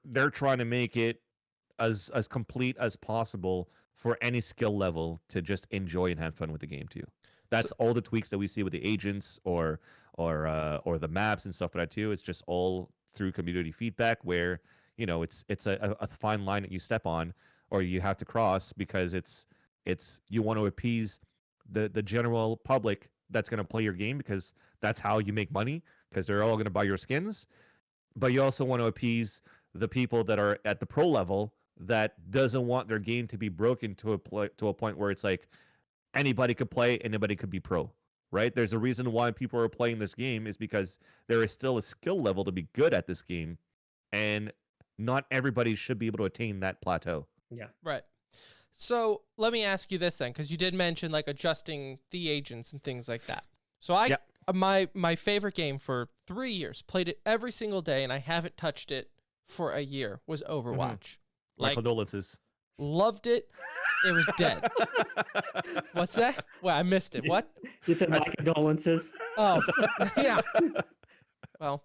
they're trying to make it as complete as possible for any skill level to just enjoy and have fun with the game too. That's all the tweaks that we see with the agents or the maps and stuff like that too. It's just all through community feedback, where it's a fine line that you step on, or you have to cross, because it's you want to appease the general public that's going to play your game, because that's how you make money, because they're all going to buy your skins. But you also want to appease the people that are at the pro level that doesn't want their game to be broken to a point where it's like anybody could play, anybody could be pro, right? There's a reason why people are playing this game, is because there is still a skill level to be good at this game, and not everybody should be able to attain that plateau. Yeah. Right. So let me ask you this then, because you did mention like adjusting the agents and things like that. So my favorite game for 3 years, played it every single day, and I haven't touched it for a year, was Overwatch. My condolences. Loved it. It was dead. What's that? Well, I missed it. What? You said my condolences. Oh, yeah. Well,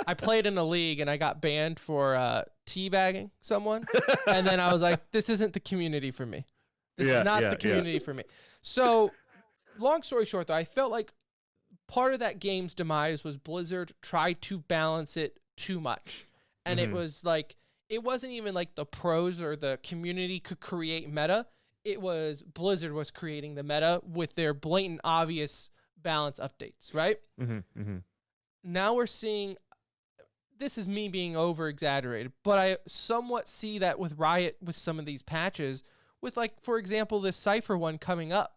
I played in a league and I got banned for teabagging someone. And then I was like, this isn't the community for me. This is not the community for me. So long story short, though, I felt like part of that game's demise was Blizzard tried to balance it too much. And it was like, it wasn't even like the pros or the community could create meta. It was Blizzard was creating the meta with their blatant, obvious balance updates, right? Now we're seeing, this is me being over exaggerated, but I somewhat see that with Riot with some of these patches, with like, for example, this Cypher one coming up,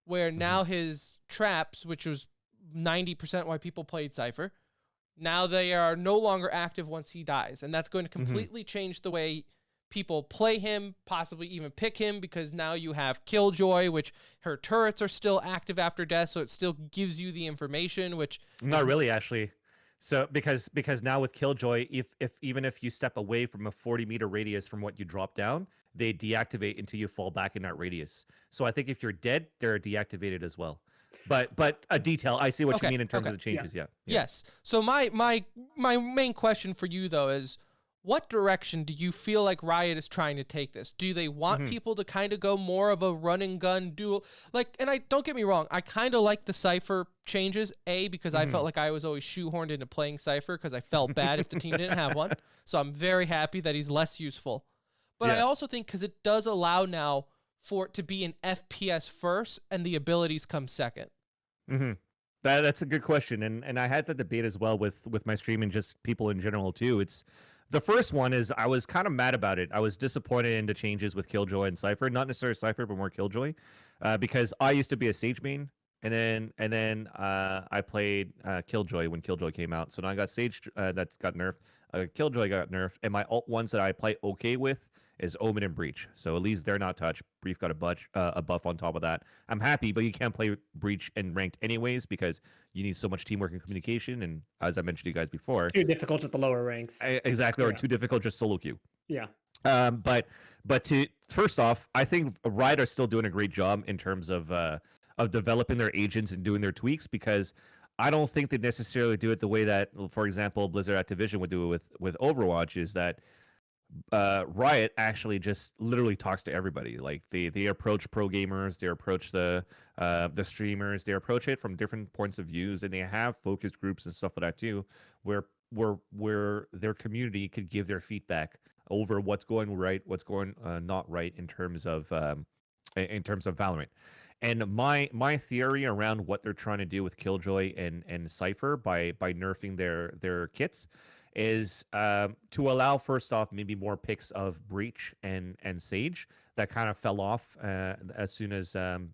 where now his traps, which was 90% why people played Cypher, now they are no longer active once he dies. And that's going to completely change the way people play him, possibly even pick him, because now you have Killjoy, which her turrets are still active after death, so it still gives you the information, which... Not really, actually. So because now with Killjoy, even if you step away from a 40-meter radius from what you drop down, they deactivate until you fall back in that radius. So I think if you're dead, they're deactivated as well. But a detail, I see what you mean in terms of the changes. Yeah. Yes. So my main question for you though is, what direction do you feel like Riot is trying to take this? Do they want people to kind of go more of a run and gun duel? Like, and don't get me wrong, I kind of like the Cypher changes, because I felt like I was always shoehorned into playing Cypher because I felt bad if the team didn't have one. So I'm very happy that he's less useful. But I also think because it does allow now for it to be an FPS first and the abilities come second. That's a good question. And I had that debate as well with my stream and just people in general too. It's the first one is I was kind of mad about it. I was disappointed in the changes with Killjoy and Cypher, not necessarily Cypher, but more Killjoy, because I used to be a Sage main, and then I played Killjoy when Killjoy came out. So now I got Sage that got nerfed, Killjoy got nerfed, and my alt ones that I play okay with is Omen and Breach. So at least they're not touched. Brief got a buff on top of that. I'm happy, but you can't play Breach and ranked anyways because you need so much teamwork and communication. And as I mentioned to you guys before, too difficult at the lower ranks. Exactly, or too difficult just solo queue. Yeah. But to first off, I think Riot are still doing a great job in terms of developing their agents and doing their tweaks, because I don't think they necessarily do it the way that, for example, Blizzard Activision would do it with Overwatch, is that Riot actually just literally talks to everybody. Like they approach pro gamers, they approach the streamers, they approach it from different points of views, and they have focus groups and stuff like that too, where their community could give their feedback over what's going right, what's going not right in terms of Valorant. And my theory around what they're trying to do with Killjoy and Cypher by nerfing their kits is to allow, first off, maybe more picks of Breach and Sage that kind of fell off as soon as the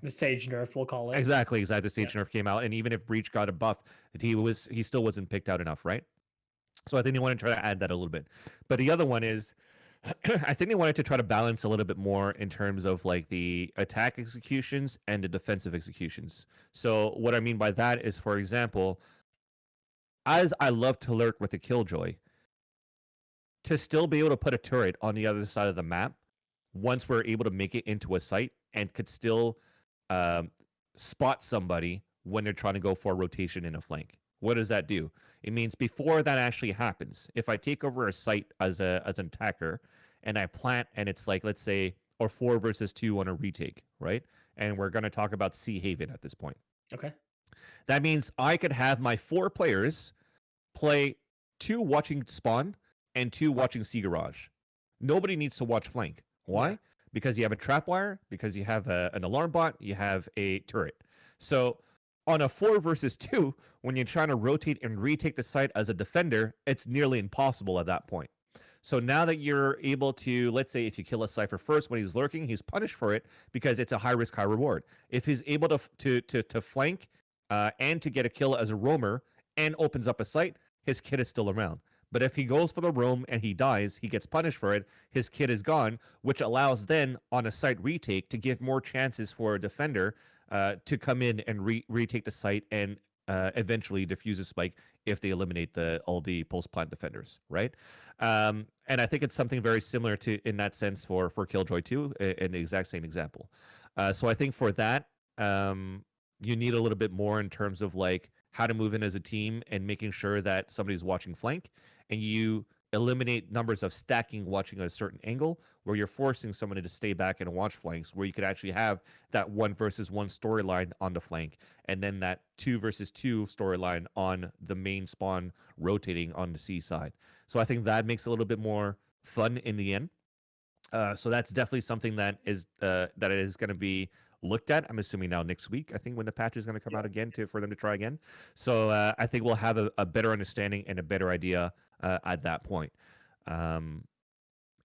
Sage nerf, we'll call it. Exactly. The Sage nerf came out, and even if Breach got a buff, he still wasn't picked out enough, right? So I think they want to try to add that a little bit. But the other one is, I think they wanted to try to balance a little bit more in terms of like the attack executions and the defensive executions. So what I mean by that is, for example, as I love to lurk with the Killjoy, to still be able to put a turret on the other side of the map once we're able to make it into a site and could still spot somebody when they're trying to go for a rotation in a flank. What does that do? It means before that actually happens, if I take over a site as an attacker and I plant, and it's like, let's say, or 4 versus 2 on a retake, right? And we're going to talk about Sea Haven at this point. Okay. That means I could have my 4 players play 2 watching spawn and 2 watching Sea Garage. Nobody needs to watch flank. Why? Because you have a trapwire, because you have an alarm bot, you have a turret. So on a 4 versus 2, when you're trying to rotate and retake the site as a defender, it's nearly impossible at that point. So now that you're able to, let's say if you kill a Cypher first when he's lurking, he's punished for it because it's a high risk, high reward. If he's able to flank and to get a kill as a roamer and opens up a site, his kit is still around. But if he goes for the roam and he dies, he gets punished for it, his kit is gone, which allows then on a site retake to give more chances for a defender to come in and retake the site and eventually defuse a spike if they eliminate all the post-plant defenders, right? And I think it's something very similar to in that sense for Killjoy 2, in the exact same example. So I think for that, you need a little bit more in terms of like how to move in as a team and making sure that somebody's watching flank, and you eliminate numbers of stacking watching at a certain angle where you're forcing somebody to stay back and watch flanks, where you could actually have that 1 versus 1 storyline on the flank and then that 2 versus 2 storyline on the main spawn rotating on the C side. So I think that makes it a little bit more fun in the end. So that's definitely something that is going to be looked at, I'm assuming now next week, I think, when the patch is going to come out again for them to try again. So I think we'll have a better understanding and a better idea at that point.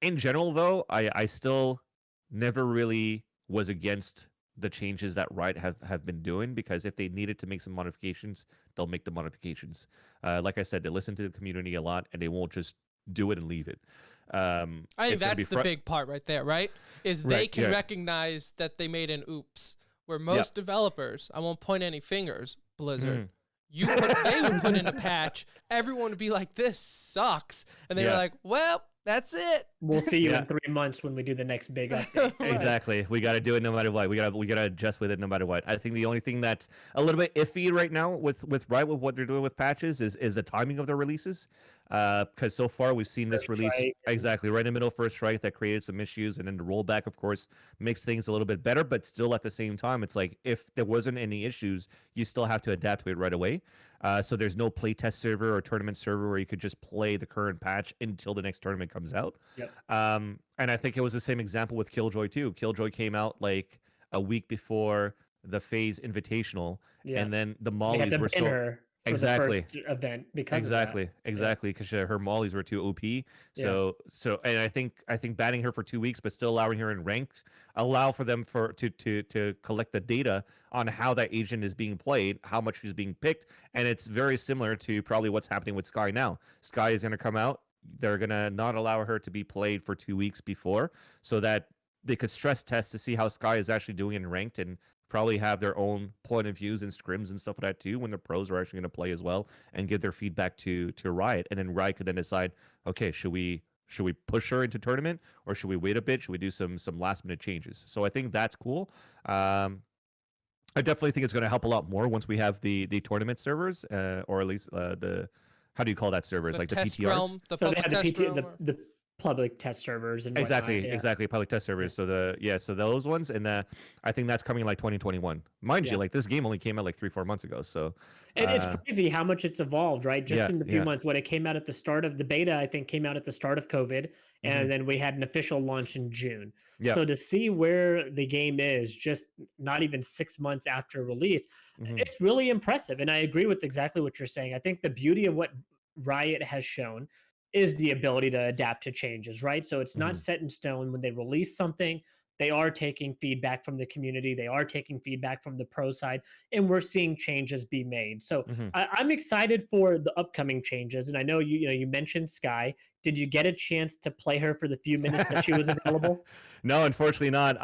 In general, though, I still never really was against the changes that Riot have been doing, because if they needed to make some modifications, they'll make the modifications. Like I said, they listen to the community a lot, and they won't just do it and leave it. I think that's the big part right there, right? Is they can recognize that they made an oops. Where most developers, I won't point any fingers, Blizzard, they would put in a patch, everyone would be like, this sucks. And they were like, well, that's it. We'll see you in 3 months when we do the next big update. Exactly. We got to do it no matter what. We got to adjust with it no matter what. I think the only thing that's a little bit iffy right now with Riot, with what they're doing with patches, is the timing of their releases. because so far we've seen this First release Strike. exactly right in the middle of First Strike that created some issues, and then the rollback, of course, makes things a little bit better. But still, at the same time, it's like if there wasn't any issues, you still have to adapt to it right away. So there's no playtest server or tournament server where you could just play the current patch until the next tournament comes out. Yep. And I think it was the same example with Killjoy too. Killjoy came out like a week before the Phase Invitational, Yeah. and then the They had mollies to were ban so her for exactly. the first event because Exactly, exactly, because her mollies were too OP. So, and I think banning her for 2 weeks, but still allowing her in ranks, allow for them to collect the data on how that agent is being played, how much she's being picked, and it's very similar to probably what's happening with Sky now. Sky is going to come out. They're going to not allow her to be played for 2 weeks before, so that they could stress test to see how Sky is actually doing in ranked, and probably have their own point of views and scrims and stuff like that too when the pros are actually going to play as well, and give their feedback to Riot, and then Riot could then decide, okay, should we push her into tournament, or should we wait a bit? Should we do some last minute changes? So I think that's cool. I definitely think it's going to help a lot more once we have the tournament servers, or at least the, how do you call that servers, The like the test PTRs? realm, the So they public had test realm, or- the public test servers and whatnot, Exactly, exactly. Public test servers. So so those ones, and I think that's coming like 2021. Mind you, like this game only came out like 3-4 months ago. So And it's crazy how much it's evolved, right? Just in the few months. When it came out at the start of the beta, I think came out at the start of COVID, and then we had an official launch in June. Yeah. So to see where the game is just not even 6 months after release, it's really impressive. And I agree with exactly what you're saying. I think the beauty of what Riot has shown is the ability to adapt to changes, right? So it's not set in stone. When they release something, they are taking feedback from the community, they are taking feedback from the pro side, and we're seeing changes be made. So I'm excited for the upcoming changes. And I know you mentioned Sky. Did you get a chance to play her for the few minutes that she was available? No, unfortunately not.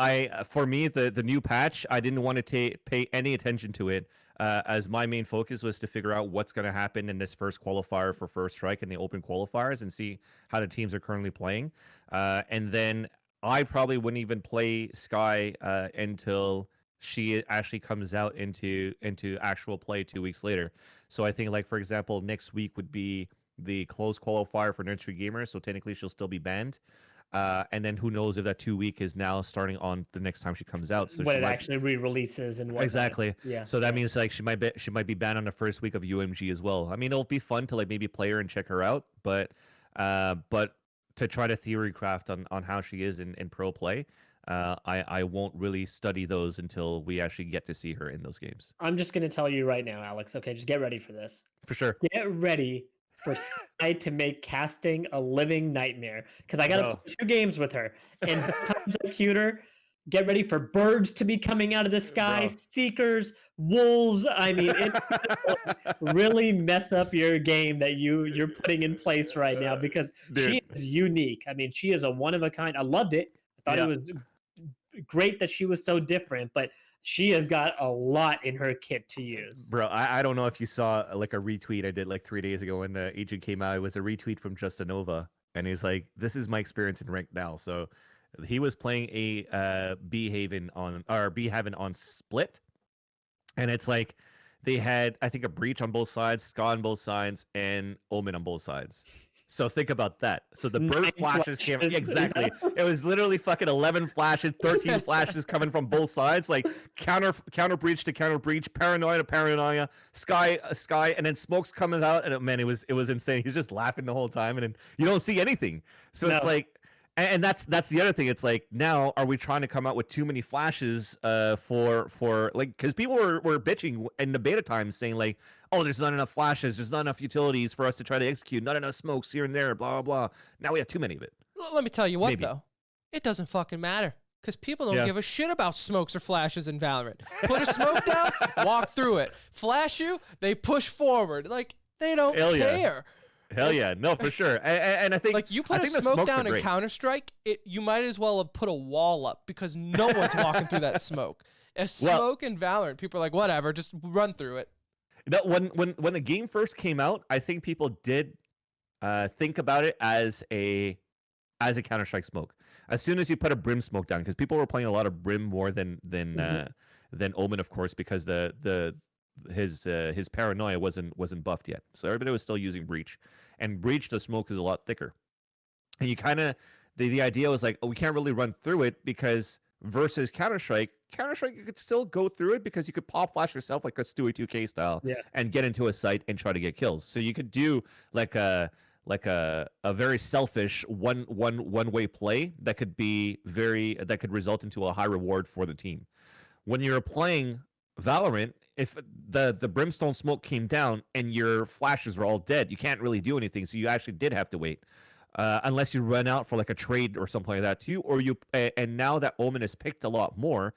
For me, the new patch, I didn't want to pay any attention to it, as my main focus was to figure out what's going to happen in this first qualifier for First Strike and the open qualifiers, and see how the teams are currently playing. And then I probably wouldn't even play Sky until she actually comes out into actual play 2 weeks later. So I think, like, for example, next week would be the closed qualifier for Nursery Gamers, so technically she'll still be banned. And then who knows if that 2 week is now starting on the next time she comes out. So when she it might, actually re-releases and whatnot. exactly. Yeah. So that means like she might be banned on the first week of UMG as well. I mean, it'll be fun to like maybe play her and check her out, but to try to theory craft on how she is in pro play, I won't really study those until we actually get to see her in those games. I'm just going to tell you right now, Alex. Okay, just get ready for this. For sure. Get ready for Sky to make casting a living nightmare, because I got to play 2 games with her, and times I cute her. Get ready for birds to be coming out of the sky, seekers, wolves. I mean, it's really mess up your game that you're putting in place right now, because she is unique. I mean, she is a one of a kind. I loved it. I thought it was great that she was so different, but she has got a lot in her kit to use. Bro, I don't know if you saw like a retweet I did like 3 days ago when the agent came out. It was a retweet from Justinova, and he's like, "This is my experience in ranked now." So he was playing a B-Haven on Split, and it's like they had, I think, a Breach on both sides, Ska on both sides, and Omen on both sides. So think about that. So the bird flashes came exactly. It was literally fucking 11 flashes, 13 flashes coming from both sides, like counter breach to counter breach, paranoia to paranoia, sky, and then smokes comes out, and man, it was insane. He's just laughing the whole time, and then you don't see anything. So it's like, and that's the other thing. It's like, now are we trying to come out with too many flashes for like, because people were bitching in the beta times saying like, oh, there's not enough flashes, there's not enough utilities for us to try to execute, not enough smokes here and there, blah, blah, blah. Now we have too many of it. Let me tell you what, though. It doesn't fucking matter, because people don't give a shit about smokes or flashes in Valorant. Put a smoke down, walk through it. Flash you, they push forward. Like, they don't care. Hell yeah, no, for sure. And I think, like, you put a smoke down in Counter-Strike, you might as well have put a wall up, because no one's walking through that smoke. A smoke in Valorant, people are like, whatever, just run through it. No, when the game first came out, I think people did think about it as a Counter-Strike smoke. As soon as you put a Brim smoke down, because people were playing a lot of Brim more than Omen, of course, because his paranoia wasn't buffed yet, so everybody was still using Breach. and breach, the smoke is a lot thicker. And you kind of the idea was like, oh, we can't really run through it because versus Counter-Strike you could still go through it because you could pop flash yourself like a Stewie 2K style and get into a site and try to get kills. So you could do like a very selfish one way play that could result into a high reward for the team. When you're playing Valorant, if the brimstone smoke came down and your flashes were all dead, you can't really do anything. So you actually did have to wait. Unless you run out for like a trade or something like that too, and now that Omen is picked a lot more,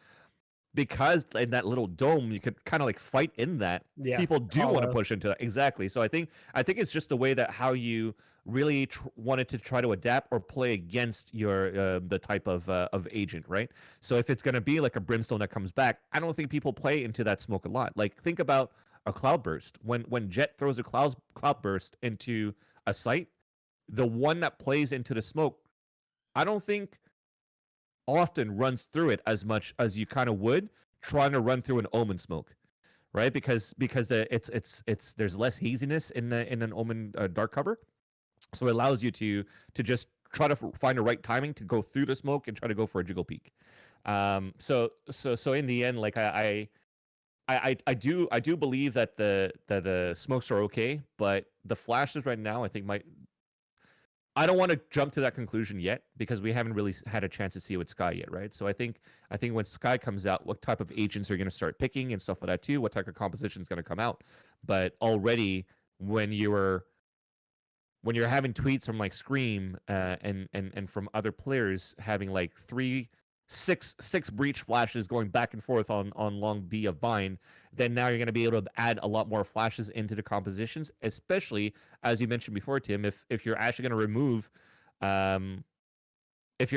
because in that little dome you could kind of like fight in that. People do want to push into that. Exactly. So I think it's just the way that how you really wanted to try to adapt or play against your the type of agent, right? So if it's going to be like a brimstone that comes back, I don't think people play into that smoke a lot. Like think about a cloudburst. When Jet throws a cloudburst into a site, the one that plays into the smoke, I don't think often runs through it as much as you kind of would trying to run through an Omen smoke, right? Because it's there's less haziness in an Omen dark cover, so it allows you to just try to find the right timing to go through the smoke and try to go for a jiggle peek. So in the end, like I do believe that the smokes are okay, but the flashes right now I think I don't want to jump to that conclusion yet because we haven't really had a chance to see it with Sky yet, right? So I think when Sky comes out, what type of agents are going to start picking and stuff like that too, what type of composition is going to come out. But already when you're having tweets from like Scream and from other players having like six breach flashes going back and forth on long B of bind, then now you're going to be able to add a lot more flashes into the compositions, especially as you mentioned before, Tim, if you're actually going to remove if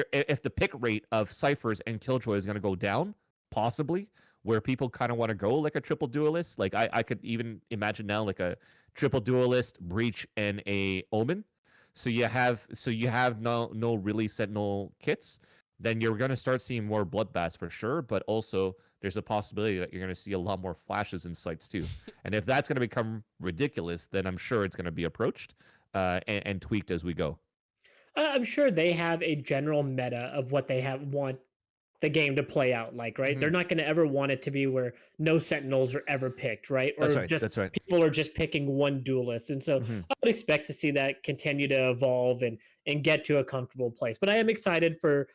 the pick rate of ciphers and killjoy is going to go down, possibly where people kind of want to go like a triple duelist. Like I could even imagine now like a triple duelist, breach, and a omen. So you have no really sentinel kits. Then you're going to start seeing more bloodbaths for sure, but also there's a possibility that you're going to see a lot more flashes in sites too. And if that's going to become ridiculous, then I'm sure it's going to be approached and tweaked as we go. I'm sure they have a general meta of what they want the game to play out like, right? They're not going to ever want it to be where no sentinels are ever picked, right? Or that's right. People are just picking one duelist. And so I would expect to see that continue to evolve and get to a comfortable place. But I am excited for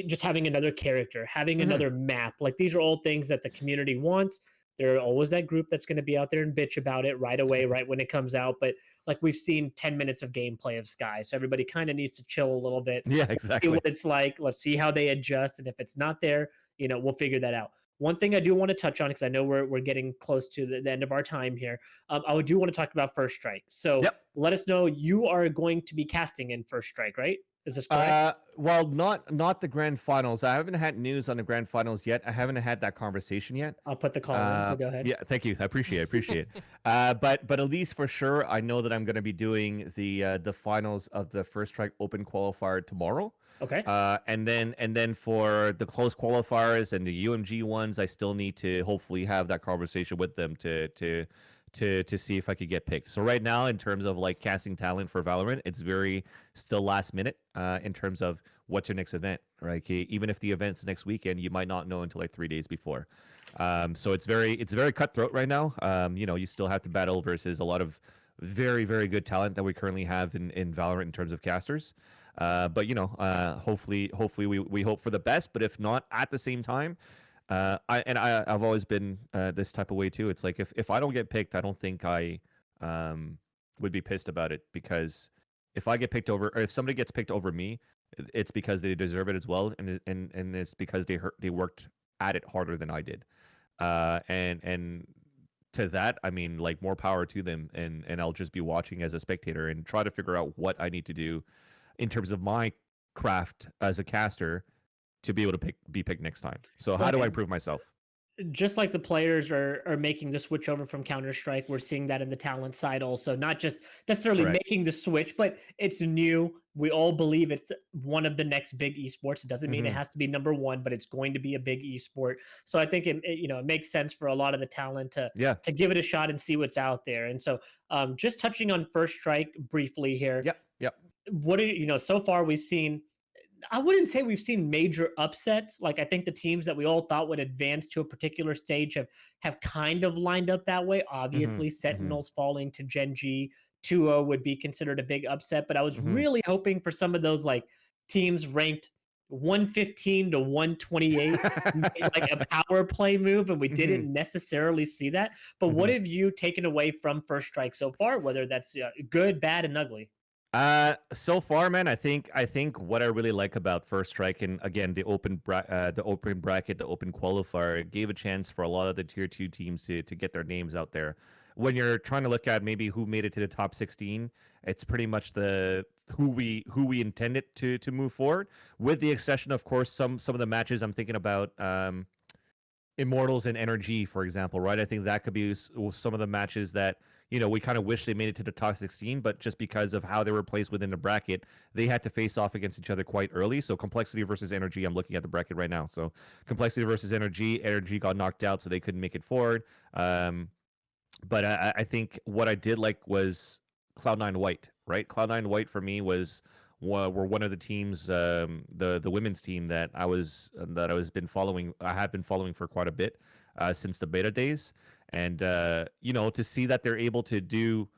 just having another character, having another map. Like these are all things that the community wants. There are always that group that's going to be out there and bitch about it right away, right when it comes out. But like we've seen 10 minutes of gameplay of Sky, so everybody kind of needs to chill a little bit. Yeah, exactly. See what it's like. Let's see how they adjust, and if it's not there, we'll figure that out. One thing I do want to touch on, because I know we're getting close to the end of our time here. I do want to talk about First Strike. So let us know, you are going to be casting in First Strike, right? Is this correct? Well, not the grand finals. I haven't had news on the grand finals yet. I haven't had that conversation yet. I'll put the call in. Go ahead. Yeah, thank you. I appreciate it. But at least for sure, I know that I'm going to be doing the finals of the First Strike Open qualifier tomorrow. Okay. And then for the close qualifiers and the UMG ones, I still need to hopefully have that conversation with them to see if I could get picked. So right now, in terms of like casting talent for Valorant, it's very still last minute in terms of what's your next event, right? Even if the event's next weekend, you might not know until like 3 days before. So it's very cutthroat right now. You still have to battle versus a lot of very, very good talent that we currently have in Valorant in terms of casters. But hopefully we hope for the best. But if not, at the same time, I've always been this type of way too. It's like if I don't get picked, I don't think I would be pissed about it, because if I get picked over, or if somebody gets picked over me, it's because they deserve it as well, and it's because they worked at it harder than I did. And to that, I mean, like, more power to them, and I'll just be watching as a spectator and try to figure out what I need to do in terms of my craft as a caster to be able to be picked next time. So how do I improve myself? just like the players are making the switch over from Counter-Strike, we're seeing that in the talent side also, not just necessarily Correct. making the switch, but it's new. We all believe it's one of the next big esports. It doesn't mean it Hmm. has to be number one, but it's going to be a big esport. So I think it makes sense for a lot of the talent to Yeah. give it a shot and see what's out there. And so just touching on First Strike briefly here, Yep. Yep. what are so far we've seen, I wouldn't say we've seen major upsets. Like I think the teams that we all thought would advance to a particular stage have kind of lined up that way. Hmm. Obviously, Hmm. Sentinels falling to Gen G 2-0 would be considered a big upset, but I was Hmm. really hoping for some of those like teams ranked 115 to 128 made like a power play move, and we Hmm. didn't necessarily see that. But what Hmm. have you taken away from First Strike so far, whether that's good, bad, and ugly? So far, man, I think what I really like about First Strike, and again the open bracket, the open qualifier, it gave a chance for a lot of the tier 2 teams to get their names out there. When you're trying to look at maybe who made it to the top 16, it's pretty much the who we intended to move forward, with the exception, of course, some of the matches I'm thinking about. Immortals and NRG, for example, right? I think that could be some of the matches that, we kind of wish they made it to the top 16, but just because of how they were placed within the bracket, they had to face off against each other quite early. So Complexity versus NRG, I'm looking at the bracket right now. So Complexity versus NRG got knocked out, so they couldn't make it forward. But I think what I did like was Cloud9 White, right? Cloud9 White for me were one of the teams, the women's team that I was been following. I have been following for quite a bit since the beta days, and to see that they're able to do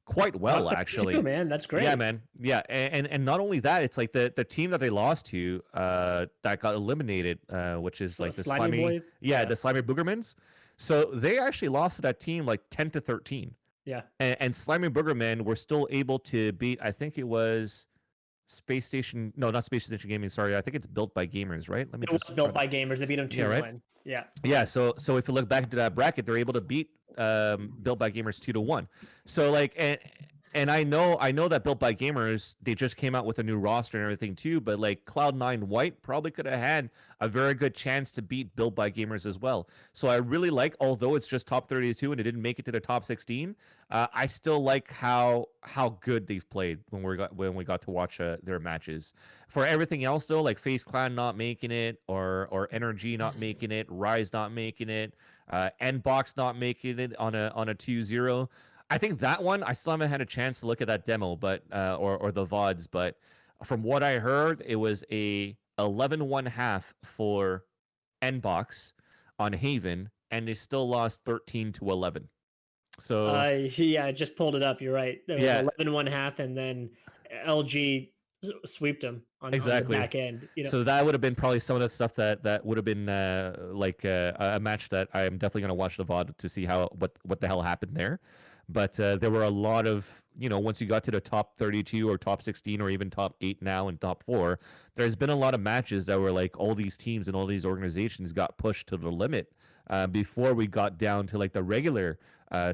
quite well, Top 32, actually. man, that's Yeah, great. man. Yeah, and not only that, it's like the team that they lost to, that got eliminated, which is like the Slimy slimy, boys, yeah, the slimy boogermans. So they actually lost to that team like 10-13, yeah. and slimy boogermen were still able to beat. I think it was Space Station. No, not Space Station Gaming. Sorry, I think it's Built by Gamers, right? Let me It was just try built to. by gamers. They beat them Yeah, right. 2-1. Yeah. Yeah, so if you look back into that bracket, they're able to beat Built by Gamers 2-1. So like, and I know that Built by Gamers, they just came out with a new roster and everything too, but like Cloud9 White probably could have had a very good chance to beat Built by Gamers as well. So I really like, although it's just top 32 and it didn't make it to the top 16, I still like how good they've played when we got to watch their matches. For everything else though, like FaZe Clan not making it, or NRG not making it, Rise not making it, Nbox not making it on a 2-0. I think that one I still haven't had a chance to look at that demo, but or the VODs, but from what I heard, it was a 11-1 half for Nbox on Haven, and they still lost 13-11. So Yeah, I just pulled it up. You're right. There was yeah, 11-1 half, and then LG swept them on the exactly. back end. So that would have been probably some of the stuff that would have been like a match that I am definitely going to watch the VOD to see what the hell happened there. But there were a lot of, once you got to the top 32 or top 16 or even top 8 now and top 4, there's been a lot of matches that were like all these teams and all these organizations got pushed to the limit before we got down to like the regular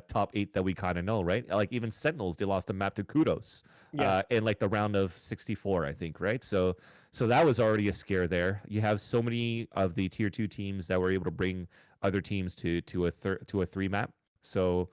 top 8 that we kind of know, right? Like even Sentinels, they lost a map to Kudos Yeah. in like the round of 64, I think, right? So that was already a scare there. You have so many of the tier 2 teams that were able to bring other teams to a 3 map. So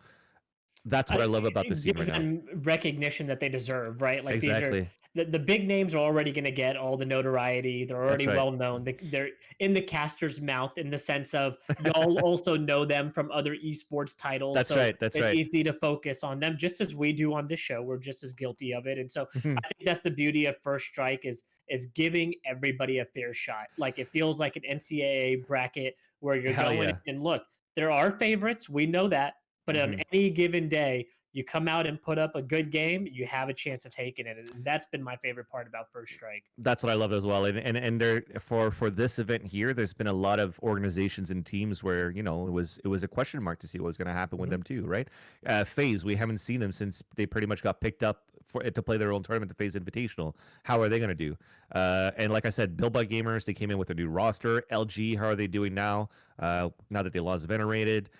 that's what I love about the It scene gives right now. them recognition that they deserve, right? Like these are Exactly. the big names are already going to get all the notoriety. They're That's already right. well known. They're in the caster's mouth in the sense of y'all also know them from other esports titles. That's So right. That's it's right. easy to focus on them just as we do on this show. We're just as guilty of it. And so Mhm. I think that's the beauty of First Strike is giving everybody a fair shot. Like it feels like an NCAA bracket where you're Hell going yeah. and look, there are favorites. We know that. But on Mhm. any given day, you come out and put up a good game, you have a chance of taking it. And that's been my favorite part about First Strike. That's what I love as well. And there for this event here, there's been a lot of organizations and teams where it was a question mark to see what was going to happen with Mhm. them too, right? FaZe, we haven't seen them since they pretty much got picked up to play their own tournament, the FaZe Invitational. How are they going to do? And like I said, Built by Gamers, they came in with a new roster. LG, how are they doing now? Now that they lost Venerated.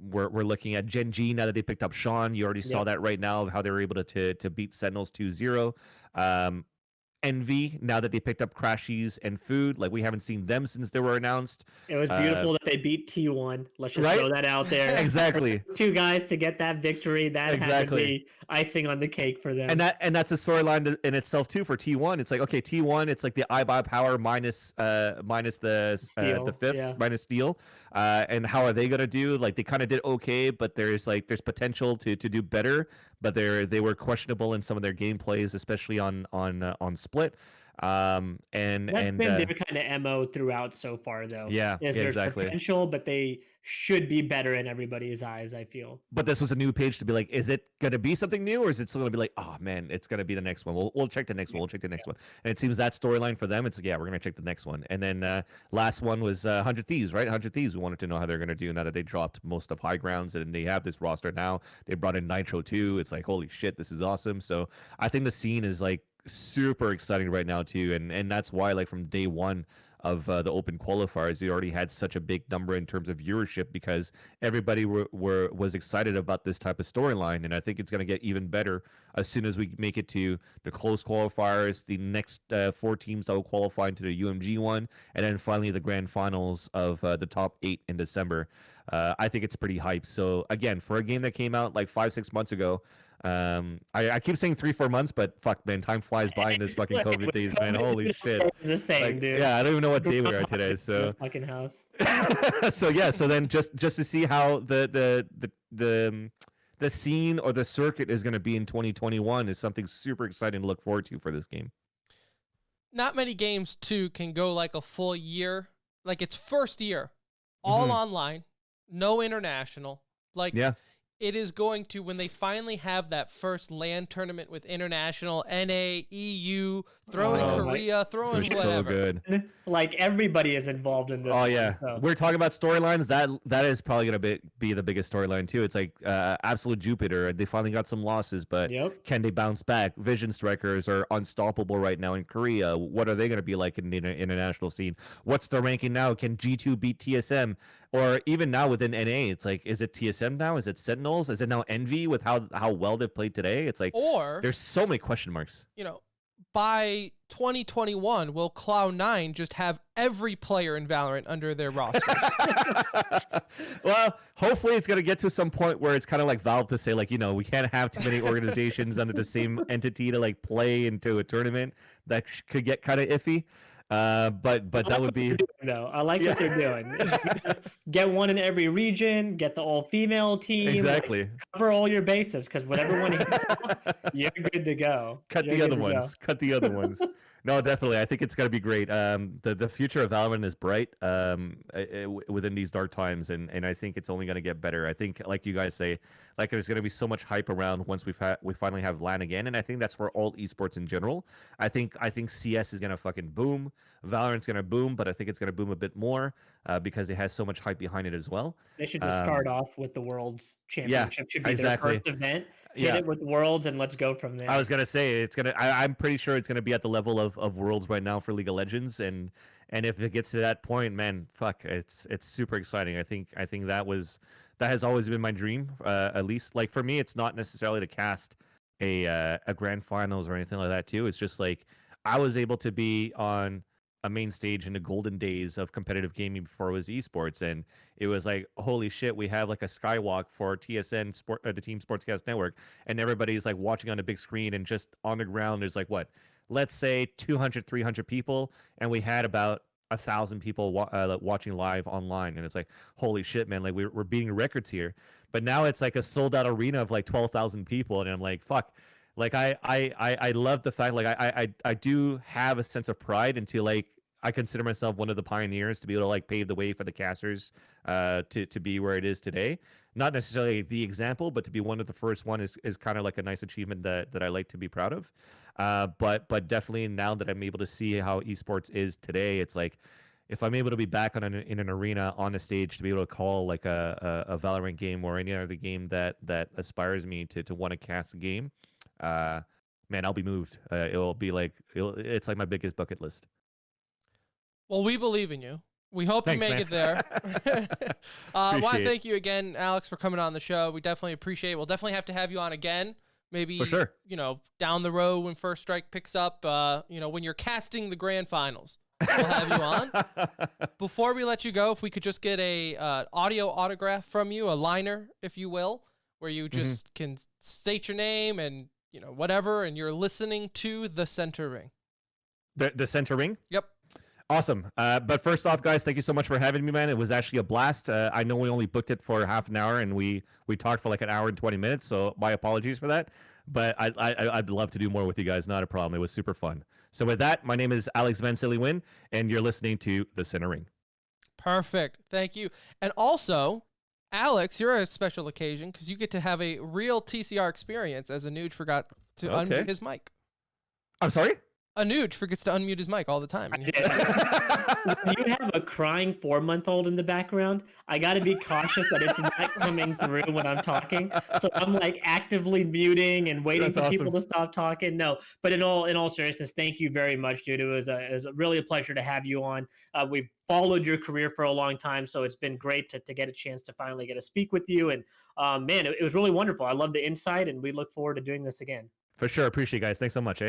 We're looking at Gen G now that they picked up Sean. You already saw Yep. that right now of how they were able to beat Sentinels 2-0. Um, Envy, now that they picked up Crashies and Food, like we haven't seen them since they were announced. It was beautiful that they beat T1. Let's just Right? throw that out there. Exactly. 2 guys to get that victory. That had to be icing on the cake for them. And that's a storyline in itself too for T1. It's like, okay, T1, it's like the iBuy power minus the fifths, minus steel. And how are they gonna do? Like they kind of did okay, but there's potential to do better. But they were questionable in some of their gameplays, especially on Split. And that's been their kind of MO throughout so far, though. Yeah, there's exactly. potential, but they should be better in everybody's eyes, I feel. But this was a new page to be like, is it going to be something new, or is it still going to be like, oh man, it's going to be the next one? We'll check the next one. We'll check the next one. And it seems that storyline for them, it's like, yeah, we're going to check the next one. And then last one was 100 Thieves, right? 100 Thieves. We wanted to know how they're going to do now that they dropped most of High Grounds and they have this roster now. They brought in Nitro too. It's like, holy shit, this is awesome. So I think the scene is like super exciting right now too, and that's why like from day one of the open qualifiers, you already had such a big number in terms of viewership because everybody was excited about this type of storyline, and I think it's going to get even better as soon as we make it to the close qualifiers, the next 4 teams that will qualify into the UMG one, and then finally the grand finals of the top 8 in December. I think it's pretty hype. So again, for a game that came out like 5-6 months ago, I keep saying 3-4 months, but fuck man, time flies by in this fucking COVID days, man. Holy shit. It's the same, like, dude. Yeah, I don't even know what day we are today. So fucking house. so yeah, so then just to see how the scene or the circuit is going to be in 2021 is something super exciting to look forward to for this game. Not many games too can go like a full year, like its first year, all online, no international. Like yeah. It is going to, when they finally have that first LAN tournament with international, NA, EU, throw in Korea, throw in whatever. So good. Like everybody is involved in this. Oh yeah, so. We're talking about storylines. That is probably gonna be the biggest storyline too. It's like Absolute Jupiter. They finally got some losses, but can they bounce back? Vision Strikers are unstoppable right now in Korea. What are they gonna be like in the international scene? What's the ranking now? Can G2 beat TSM? Or even now within NA, it's like, is it TSM now? Is it Sentinels? Is it now Envy with how well they've played today? It's like, or there's so many question marks. You know, by 2021, will Cloud9 just have every player in Valorant under their rosters? Well, hopefully it's going to get to some point where it's kind of like Valve to say, like, you know, we can't have too many organizations under the same entity to like play into a tournament. That could get kind of iffy. But that would be no. I like what they're doing. Get one in every region. Get the all-female team. Exactly. Like, cover all your bases because whenever one hits off, you're good to go. Cut the other ones. Cut the other ones. No, definitely. I think it's going to be great. The future of Valorant is bright within these dark times, and I think it's only going to get better. I think, like you guys say, like there's going to be so much hype around once we finally have LAN again, and I think that's for all esports in general. I think CS is going to fucking boom. Valorant's going to boom, but I think it's going to boom a bit more because it has so much hype behind it as well. They should just start off with the World's Championship. Should be their first event. Hit it with Worlds and let's go from there. I was gonna say I'm pretty sure it's gonna be at the level of Worlds right now for League of Legends, and if it gets to that point, man, fuck, it's super exciting. I think that has always been my dream. At least like for me, it's not necessarily to cast a grand finals or anything like that too. It's just like I was able to be on a main stage in the golden days of competitive gaming before it was esports, and it was like, holy shit, we have like a skywalk for TSN sport, the Team Sportscast Network, and everybody's like watching on a big screen, and just on the ground there's like, what, let's say 200-300 people, and we had about 1,000 people watching live online, and it's like, holy shit, man, like we're beating records here. But now it's like a sold out arena of like 12,000 people, and I'm like, fuck. Like I love the fact, like I do have a sense of pride into like I consider myself one of the pioneers to be able to like pave the way for the casters to be where it is today. Not necessarily the example, but to be one of the first one is kind of like a nice achievement that I like to be proud of. But definitely now that I'm able to see how esports is today, it's like if I'm able to be back in an arena on a stage to be able to call like a Valorant game or any other game that aspires me to want to cast a game. Man, I'll be moved. It'll be like it's like my biggest bucket list. Well, we believe in you. We hope you make it there. I want to thank you again, Alex, for coming on the show. We definitely appreciate it. We'll definitely have to have you on again Maybe, For sure. down the road when First Strike picks up, when you're casting the grand finals, we'll have you on. Before we let you go, if we could just get a audio autograph from you, a liner, if you will, where you just can state your name and, whatever, and you're listening to the Center Ring. The Center Ring? Yep. Awesome. But first off, guys, thank you so much for having me, man. It was actually a blast. I know we only booked it for half an hour, and we talked for like an hour and 20 minutes, so my apologies for that. But I'd love to do more with you guys. Not a problem. It was super fun. So with that, my name is Alex Vansilli, and you're listening to The Center Ring. Perfect. Thank you. And also, Alex, you're a special occasion because you get to have a real TCR experience as a Nuge forgot to unmute his mic. I'm sorry? A Nuge forgets to unmute his mic all the time. When you have a crying 4-month-old in the background, I got to be cautious that it's not coming through when I'm talking. So I'm like actively muting and waiting for people to stop talking. No, but in all seriousness, thank you very much, dude. It was really a pleasure to have you on. We've followed your career for a long time, so it's been great to get a chance to finally get to speak with you. And man, it was really wonderful. I love the insight, and we look forward to doing this again. For sure. Appreciate it, guys. Thanks so much,